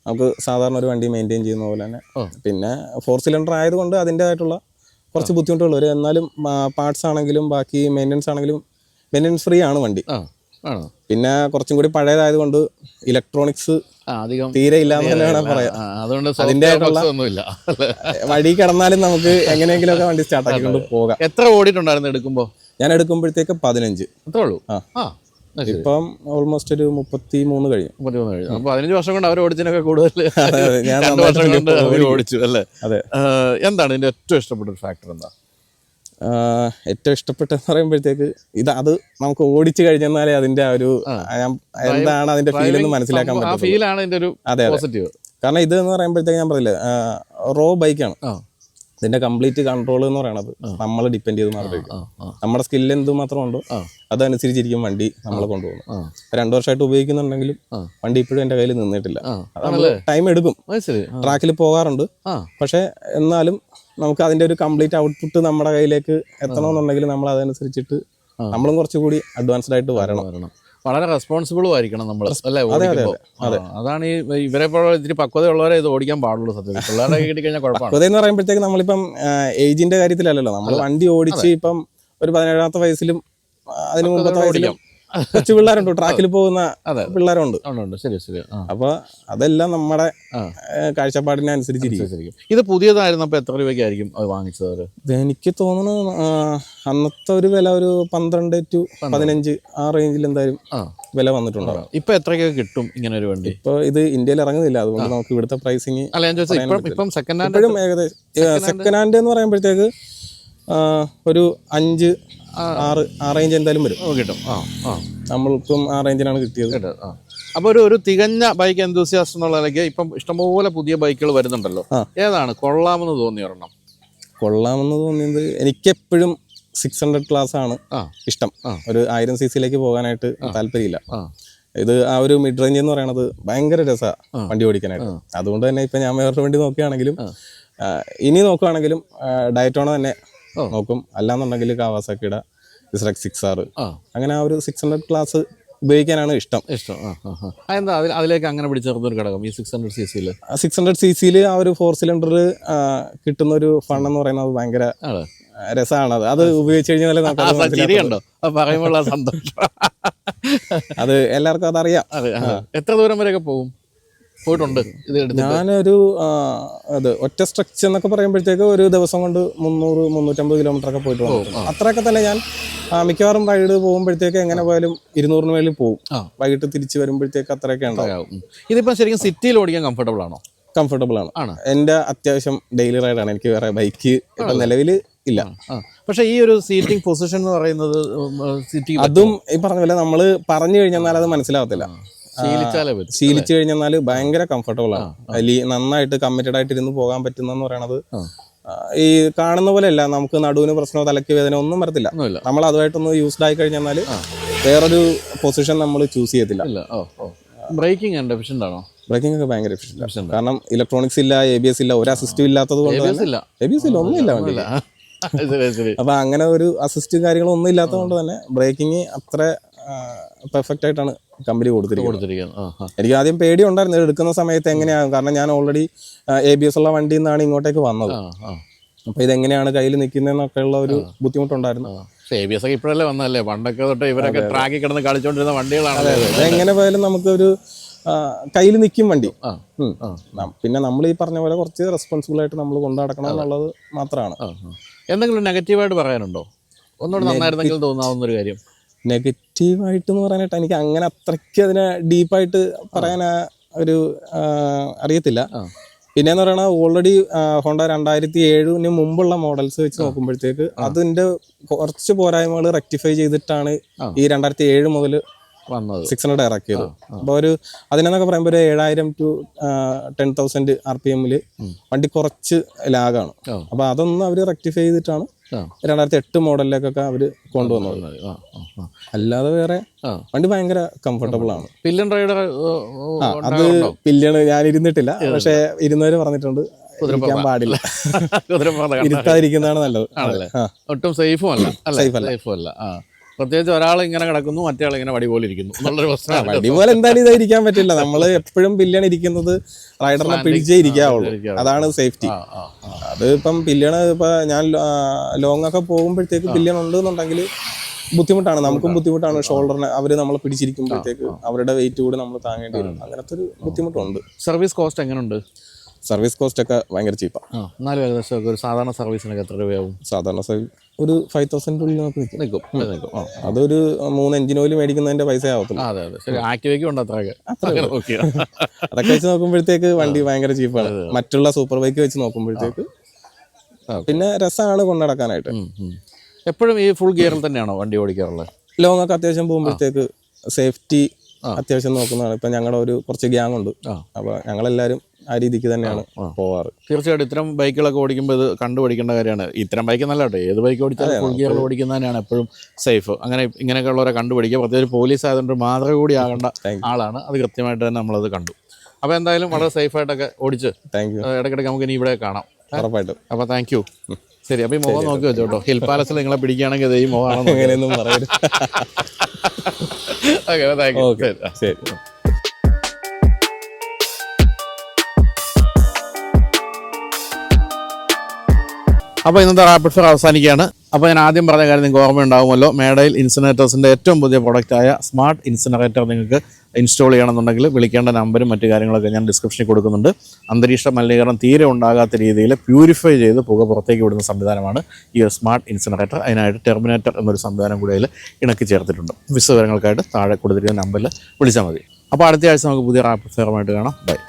നമുക്ക് സാധാരണ ഒരു വണ്ടി മെയിൻറ്റെയിൻ ചെയ്യുന്ന പോലെ തന്നെ. പിന്നെ 4 സിലിണ്ടർ ആയതുകൊണ്ട് അതിൻ്റെതായിട്ടുള്ള കുറച്ച് ബുദ്ധിമുട്ടുകൾ വരും. എന്നാലും പാർട്സ് ആണെങ്കിലും ബാക്കി മെയിൻ്റെനൻസ് ആണെങ്കിലും മെയിൻ്റെനൻസ് ഫ്രീ ആണ് വണ്ടി. പിന്നെ കുറച്ചും കൂടി പഴയതായതുകൊണ്ട് ഇലക്ട്രോണിക്സ് തീരെ ഇല്ലാന്ന് തന്നെ വേണം പറയാം. അതിൻ്റെതായിട്ടുള്ള വഴി കിടന്നാലും നമുക്ക് എങ്ങനെയെങ്കിലും ഒക്കെ വണ്ടി സ്റ്റാർട്ട് ആക്കിക്കൊണ്ട് പോകാം. എത്ര ഓടിയിട്ടുണ്ടായിരുന്നു എടുക്കുമ്പോൾ? ഞാൻ എടുക്കുമ്പോഴത്തേക്ക് 15. അത്രേ ഉള്ളൂ. ഇപ്പം ഓൾമോസ്റ്റ് ഒരു 33 കഴിയും. 15 വർഷം കൊണ്ട് അവർ ഓടിച്ചതിനൊക്കെ കൂടുതൽ ഓടിച്ചു അല്ലേ? അതെ. എന്താണ് ഇതിന്റെ ഏറ്റവും ഇഷ്ടപ്പെട്ട ഒരു ഫാക്ടർ? എന്താ ഏറ്റവും ഇഷ്ടപ്പെട്ടെന്ന് പറയുമ്പോഴത്തേക്ക് അത് നമുക്ക് ഓടിച്ചു കഴിഞ്ഞാലേ അതിന്റെ ആ ഒരു എന്താണ് അതിന്റെ ഫീൽ എന്ന് മനസ്സിലാക്കാൻ പറ്റും. അതെ. കാരണം ഇത് എന്ന് പറയുമ്പോഴത്തേക്ക് ഞാൻ പറഞ്ഞില്ലേ, റോ ബൈക്കാണ്. ഇതിന്റെ കംപ്ലീറ്റ് കൺട്രോൾ എന്ന് പറയുന്നത് നമ്മൾ ഡിപ്പെൻഡ് ചെയ്ത് മാത്രമേ. നമ്മുടെ സ്കില്ല് എന്തുമാത്രം ഉണ്ടോ അതനുസരിച്ചിരിക്കും വണ്ടി നമ്മൾ കൊണ്ടുപോകുന്നത്. 2 വർഷമായിട്ട് ഉപയോഗിക്കുന്നുണ്ടെങ്കിലും വണ്ടി ഇപ്പോഴും എന്റെ കയ്യിൽ നിന്നിട്ടില്ല. ടൈം എടുക്കും, ട്രാക്കിൽ പോകാറുണ്ട്. പക്ഷെ എന്നാലും നമുക്ക് അതിന്റെ ഒരു കംപ്ലീറ്റ് ഔട്ട്പുട്ട് നമ്മുടെ കയ്യിലേക്ക് എത്തണമെന്നുണ്ടെങ്കിൽ നമ്മൾ അതനുസരിച്ചിട്ട് നമ്മളും കുറച്ചുകൂടി അഡ്വാൻസ്ഡ് ആയിട്ട് വരണം. വളരെ റെസ്പോൺസിബിളും ആയിരിക്കണം നമ്മൾ അല്ലേ? അതാണ് ഇവരെ പോലെ ഇത്തിരി പക്വതയുള്ളവരെ ഇത് ഓടിക്കാൻ പാടുള്ളൂ. സത്യം പിള്ളേരുടെ കിട്ടിക്കഴിഞ്ഞാൽ കുഴപ്പമാണ്. പക്വത എന്ന് പറയുമ്പോഴത്തേക്ക് നമ്മളിപ്പം ഏജിന്റെ കാര്യത്തിലല്ലല്ലോ, നമ്മൾ വണ്ടി ഓടിച്ച് ഇപ്പം ഒരു 17ാമത്തെ വയസ്സിലും അതിന് മുമ്പത്തെ വയസ്സിലും കൊച്ചു പിള്ളേരുണ്ട്, ട്രാക്കിൽ പോകുന്ന പിള്ളേരുണ്ട്. അപ്പൊ അതെല്ലാം നമ്മുടെ കാഴ്ചപ്പാടിനെ അനുസരിച്ചിരിക്കും. ഇത് പുതിയതായിരുന്നപ്പോ എത്ര രൂപയ്ക്കായിരിക്കും വാങ്ങിച്ചത്? എനിക്ക് തോന്നുന്നു അന്നത്തെ ഒരു വില ഒരു 12 to 15 ആ റേഞ്ചിൽ എന്തായാലും വില വന്നിട്ടുണ്ടാവും. ഇപ്പൊ എത്രയൊക്കെ കിട്ടും ഇങ്ങനെ ഒരു വണ്ടി? ഇപ്പൊ ഇത് ഇന്ത്യയിൽ ഇറങ്ങുന്നില്ല, അതുകൊണ്ട് നമുക്ക് ഇവിടുത്തെ പ്രൈസിങ് ഇപ്പോഴും സെക്കൻഡ് ഹാൻഡ് എന്ന് പറയുമ്പോഴത്തേക്ക് ഒരു 5-6 റേഞ്ച് എന്തായാലും വരും, കിട്ടും. നമ്മൾക്കും ആ റേഞ്ചിനാണ് കിട്ടിയത്. അപ്പോൾ ഒരു തികഞ്ഞ ബൈക്ക് എന്തൂസിയാസ്റ്റ് എന്നുള്ള നിലയ്ക്ക് ഇപ്പം ഇഷ്ടംപോലെ പുതിയ ബൈക്കുകൾ വരുന്നുണ്ടല്ലോ, ഏതാണ് കൊള്ളാമെന്ന് തോന്നി ഒരെണ്ണം? കൊള്ളാമെന്ന് തോന്നിയത് എനിക്കെപ്പോഴും 600 ക്ലാസ് ആണ് ഇഷ്ടം. ഒരു 1000 cc പോകാനായിട്ട് താല്പര്യമില്ല. ഇത് ആ ഒരു മിഡ് റേഞ്ച് എന്ന് പറയുന്നത് ഭയങ്കര രസമാണ് വണ്ടി ഓടിക്കാനായിട്ട്. അതുകൊണ്ട് തന്നെ ഇപ്പം ഞാൻ വേറെ വണ്ടി നോക്കുകയാണെങ്കിലും ഇനി നോക്കുകയാണെങ്കിലും ഡയറ്റോണ തന്നെ നോക്കും. അല്ലാന്നുണ്ടെങ്കിൽ കാവാസാക്കിയുടെ SRX 6R, അങ്ങനെ ആ ഒരു 600 ക്ലാസ് ഉപയോഗിക്കാനാണ് ഇഷ്ടം. എന്താ അതിലേക്ക് അങ്ങനെ പിടിച്ചേർന്ന ഒരു ഘടകം ഈ 600 cc ആ ഒരു 4 സിലിണ്ടർ കിട്ടുന്ന ഒരു ഫൺ എന്ന് പറയുന്നത് ഭയങ്കര രസമാണ്. അത് ഉപയോഗിച്ച് കഴിഞ്ഞാൽ പറയുമ്പോൾ സന്തോഷം. അത് എല്ലാവർക്കും അതറിയാം. എത്ര ദൂരം വരെയൊക്കെ പോകും? പോയിട്ടുണ്ട് ഞാനൊരു ഒറ്റ സ്ട്രെച്ച് എന്നൊക്കെ പറയുമ്പോഴത്തേക്ക് ഒരു ദിവസം കൊണ്ട് 300-350 കിലോമീറ്റർ ഒക്കെ പോയിട്ട് വന്നു. അത്രയൊക്കെ തന്നെ ഞാൻ മിക്കവാറും റൈഡ് പോകുമ്പോഴത്തേക്ക് എങ്ങനെ പോയാലും 200-ന് മേളിൽ പോകും. വൈകിട്ട് തിരിച്ചു വരുമ്പോഴത്തേക്ക് അത്രയൊക്കെ ഉണ്ടാവും. ഇതിപ്പോ ശരിക്കും സിറ്റിയിൽ ഓടിക്കാൻ കംഫർട്ടബിൾ ആണോ? കംഫർട്ടബിൾ ആണ്. എൻ്റെ അത്യാവശ്യം ഡെയിലി റൈഡാണ്. എനിക്ക് വേറെ ബൈക്ക് ഇപ്പം നിലവിൽ ഇല്ല. പക്ഷേ ഈ ഒരു സീറ്റിംഗ് പൊസിഷൻ എന്ന് പറയുന്നത് അതും ഈ പറഞ്ഞ പോലെ നമ്മൾ പറഞ്ഞു കഴിഞ്ഞാൽ അത് മനസ്സിലാവത്തില്ല. ശീലിച്ചു കഴിഞ്ഞാൽ ഭയങ്കര കംഫർട്ടബിൾ ആണ്. അതിൽ നന്നായിട്ട് കമ്മിറ്റഡ് ആയിട്ട് ഇരുന്ന് പോകാൻ പറ്റുന്നെന്ന് പറയണത് ഈ കാണുന്ന പോലെ അല്ല. നമുക്ക് നടുവിന് പ്രശ്നമോ തലയ്ക്ക് വേദന ഒന്നും വരത്തില്ല. നമ്മൾ അതുമായിട്ടൊന്ന് യൂസ്ഡ് ആയി കഴിഞ്ഞാൽ വേറൊരു പൊസിഷൻ നമ്മൾ ചൂസ് ചെയ്യത്തില്ല. ബ്രേക്കിംഗ് എഫിഷ്യന്റ് ആണോ? ബ്രേക്കിംഗ് ഒക്കെ ഭയങ്കര എഫിഷ്യന്റ്. കാരണം ഇലക്ട്രോണിക്സ് ഇല്ല, ABS ഇല്ല, ഒരു അസിസ്റ്റും ഇല്ലാത്തത് കൊണ്ട് ABS ഇല്ല, ഒന്നുമില്ല വണ്ടിയിൽ. അപ്പൊ അങ്ങനെ ഒരു അസിസ്റ്റ് കാര്യങ്ങളൊന്നും ഇല്ലാത്തത് കൊണ്ട് തന്നെ ബ്രേക്കിംഗ് അത്ര പെർഫെക്റ്റ് ആയിട്ടാണ് കമ്പനി കൊടുത്തിരിക്കുന്നത്. എനിക്ക് ആദ്യം പേടി ഉണ്ടായിരുന്നു എടുക്കുന്ന സമയത്ത് എങ്ങനെയാകും. കാരണം ഞാൻ ഓൾറെഡി ABS ഉള്ള വണ്ടിയിൽ നിന്നാണ് ഇങ്ങോട്ടേക്ക് വന്നത്. അപ്പൊ ഇതെങ്ങനെയാണ് കയ്യിൽ നിൽക്കുന്നതെന്നൊക്കെ ഉള്ള ഒരു ബുദ്ധിമുട്ടുണ്ടായിരുന്നു. ABS ഒക്കെ ഇപ്പോഴല്ലേ വന്നല്ലേ, പണ്ടൊക്കെ തൊട്ട് ഇവരൊക്കെ ട്രാക്കിൽ കിടന്ന് കളിച്ചോണ്ടിരുന്ന വണ്ടികളാണ്. എങ്ങനെ പോയാലും നമുക്കൊരു കയ്യിൽ നിൽക്കും വണ്ടി. പിന്നെ നമ്മൾ ഈ പറഞ്ഞ പോലെ കുറച്ച് റെസ്പോൺസിബിൾ ആയിട്ട് നമ്മൾ കൊണ്ടു നടക്കണം എന്നുള്ളത് മാത്രമാണ്. എന്തെങ്കിലും നെഗറ്റീവായിട്ട് പറയാനുണ്ടോ? ഒന്നുകൂടെ നന്നായിരുന്നെങ്കിൽ തോന്നാവുന്ന ഒരു കാര്യം? നെഗറ്റീവായിട്ട് എന്ന് പറയാനായിട്ട് എനിക്ക് അങ്ങനെ അത്രയ്ക്ക് അതിനെ ഡീപ്പായിട്ട് പറയാൻ ഒരു അറിയത്തില്ല. പിന്നെന്ന് പറയുന്നത് ഓൾറെഡി ഹോണ്ട 2007 മുമ്പുള്ള മോഡൽസ് വെച്ച് നോക്കുമ്പോഴത്തേക്ക് അതിന്റെ കുറച്ച് പോരായ്മകൾ റെക്ടിഫൈ ചെയ്തിട്ടാണ് ഈ 2007 മുതൽ 600 ഇറക്കിയത്. അപ്പോൾ ഒരു അതിനെന്നൊക്കെ പറയുമ്പോൾ ഒരു 7000 to 10,000 RPM വണ്ടി കുറച്ച് ലാഗാണ്. അപ്പോൾ അതൊന്നും അവർ റെക്ടിഫൈ ചെയ്തിട്ടാണ് 2008 മോഡലിലേക്കൊക്കെ അവർ കൊണ്ടുവന്നത്. അല്ലാതെ വേറെ വണ്ടി ഭയങ്കര കംഫർട്ടബിൾ ആണ്. പില്ലൺ റൈഡർ അത് പില്ലാണ് ഞാൻ ഇരുന്നിട്ടില്ല, പക്ഷെ ഇരുന്നവര് പറഞ്ഞിട്ടുണ്ട് ഇരിക്കാൻ പാടില്ല, ഇരുത്താതിരിക്കുന്നതാണ് നല്ലത്. ഒട്ടും സേഫും അല്ല. പ്രത്യേകിച്ച് ഒരാൾ ഇങ്ങനെ കിടക്കുന്നു, മറ്റേ ആൾ ഇങ്ങനെ വടി പോലെ ഇരിക്കുന്നു എന്നുള്ളൊരു പ്രശ്നം. വടി പോലെ എന്തായാലും ഇതായിരിക്കാൻ പറ്റില്ല. നമ്മൾ എപ്പോഴും പില്ലാണ് ഇരിക്കുന്നത്, റൈഡറിനെ പിടിച്ചേ ഇരിക്കാവുള്ളൂ. അതാണ് സേഫ്റ്റി. അത് ഇപ്പം പില്ലാണ് ഇപ്പൊ ഞാൻ ലോങ് ഒക്കെ പോകുമ്പോഴത്തേക്ക് പില്ലാണ് ഉണ്ടെന്നുണ്ടെങ്കിൽ ബുദ്ധിമുട്ടാണ്, നമുക്കും ബുദ്ധിമുട്ടാണ്. ഷോൾഡറിനെ അവര് നമ്മളെ പിടിച്ചിരിക്കുമ്പോഴത്തേക്ക് അവരുടെ വെയിറ്റ് കൂടെ നമ്മൾ താങ്ങേണ്ടി വരും. അങ്ങനത്തെ ഒരു ബുദ്ധിമുട്ടുണ്ട്. സർവീസ് കോസ്റ്റ് എങ്ങനെയുണ്ട്? സർവീസ് കോസ്റ്റ് ഒക്കെ ഭയങ്കര ചീപ്പാണ്. എന്നാലും ഏകദേശം ഒരു സാധാരണ സർവീസിനൊക്കെ എത്ര രൂപയാവും? സാധാരണ ഒരു 5,000 ഉള്ളിൽ നമുക്ക് നിൽക്കും. അതൊരു 3 എഞ്ചിൻ ഓയിൽ മേടിക്കുന്നതിന്റെ പൈസ ആവത്തില്ല. അതൊക്കെ വെച്ച് നോക്കുമ്പോഴത്തേക്ക് വണ്ടി ഭയങ്കര ചീപ്പാണ് മറ്റുള്ള സൂപ്പർ ബൈക്ക് വെച്ച് നോക്കുമ്പോഴത്തേക്ക്. പിന്നെ രസമാണ് കൊണ്ടുനടക്കാനായിട്ട്. എപ്പോഴും ഈ ഫുൾ ഗിയറിൽ തന്നെയാണോ വണ്ടി ഓടിക്കാറുള്ളത്? ലോങ് ഒക്കെ അത്യാവശ്യം പോകുമ്പോഴത്തേക്ക് സേഫ്റ്റി അത്യാവശ്യം നോക്കുന്നതാണ്. ഇപ്പൊ ഞങ്ങളുടെ ഒരു കുറച്ച് ഗ്യാങ് ഉണ്ട്. അപ്പൊ ഞങ്ങളെല്ലാരും ആ രീതിക്ക് തന്നെയാണ് പോവാറ്. തീർച്ചയായിട്ടും ഇത്തരം ബൈക്കുകളൊക്കെ ഓടിക്കുമ്പോൾ ഇത് കണ്ടുപഠിക്കേണ്ട കാര്യമാണ്. ഇത്തരം ബൈക്ക് നല്ല കേട്ടോ, ഏത് ബൈക്ക് ഓടിച്ചാലും ഫുൾ ഗിയറിൽ ഓടിക്കുന്നതന്നെയാണ് എപ്പോഴും സേഫ്. അങ്ങനെ ഇങ്ങനെയൊക്കെ ഉള്ളവരെ കണ്ടുപിടിക്കുക. പ്രത്യേകിച്ച് പോലീസ് ആയതുകൊണ്ട് മാതൃക കൂടി ആകേണ്ട ആളാണ്. അത് കൃത്യമായിട്ട് തന്നെ നമ്മളത് കണ്ടു. അപ്പോൾ എന്തായാലും വളരെ സേഫായിട്ടൊക്കെ ഓടിച്ച് ഇടയ്ക്കിടയ്ക്ക് നമുക്ക് ഇനി ഇവിടെ കാണാം. ഉറപ്പായിട്ടും. അപ്പോൾ താങ്ക് യു. ശരി, അപ്പോൾ ഈ മുഖം നോക്കി വെച്ചോ കേട്ടോ. ഹിൽ പാലസിൽ നിങ്ങളെ പിടിക്കുകയാണെങ്കിൽ ഈ മുഖമാണെന്ന് അങ്ങനെയൊന്നും പറയരുത്. Okay, thank you. ശരി. അപ്പോൾ ഇന്നത്തെ റാപ്പിഡ് ഫയർ അവസാനിക്കുകയാണ്. അപ്പോൾ ഞാൻ ആദ്യം പറഞ്ഞ കാര്യം നിങ്ങൾക്ക് ഓർമ്മയുണ്ടാകുമല്ലോ, മേഡയിൽ ഇൻസിനറേറ്റേഴ്സിൻ്റെ ഏറ്റവും പുതിയ പ്രൊഡക്റ്റായ സ്മാർട്ട് ഇൻസിനറേറ്റർ നിങ്ങൾക്ക് ഇൻസ്റ്റാൾ ചെയ്യണമെന്നുണ്ടെങ്കിൽ വിളിക്കേണ്ട നമ്പരും മറ്റു കാര്യങ്ങളൊക്കെ ഞാൻ ഡിസ്ക്രിപ്ഷനിൽ കൊടുക്കുന്നുണ്ട്. അന്തരീക്ഷ മലിനീകരണം തീരെ ഉണ്ടാകാത്ത രീതിയിൽ പ്യൂരിഫൈ ചെയ്ത് പുക പുറത്തേക്ക് വിടുന്ന സംവിധാനമാണ് ഈ സ്മാർട്ട് ഇൻസിനറേറ്റർ. അതിനായിട്ട് ടെർമിനേറ്റർ എന്നൊരു സംവിധാനം കൂടി അതിൽ ഇണക്കി ചേർത്തിട്ടുണ്ട്. വിശദവിവരങ്ങൾക്കായിട്ട് താഴെ കൊടുത്തിരിക്കുന്ന നമ്പറിൽ വിളിച്ചാൽ മതി. അപ്പോൾ അടുത്ത ആഴ്ച നമുക്ക് പുതിയ റാപ്പിഡ് ഫയറുമായിട്ട് കാണാം. ബൈ.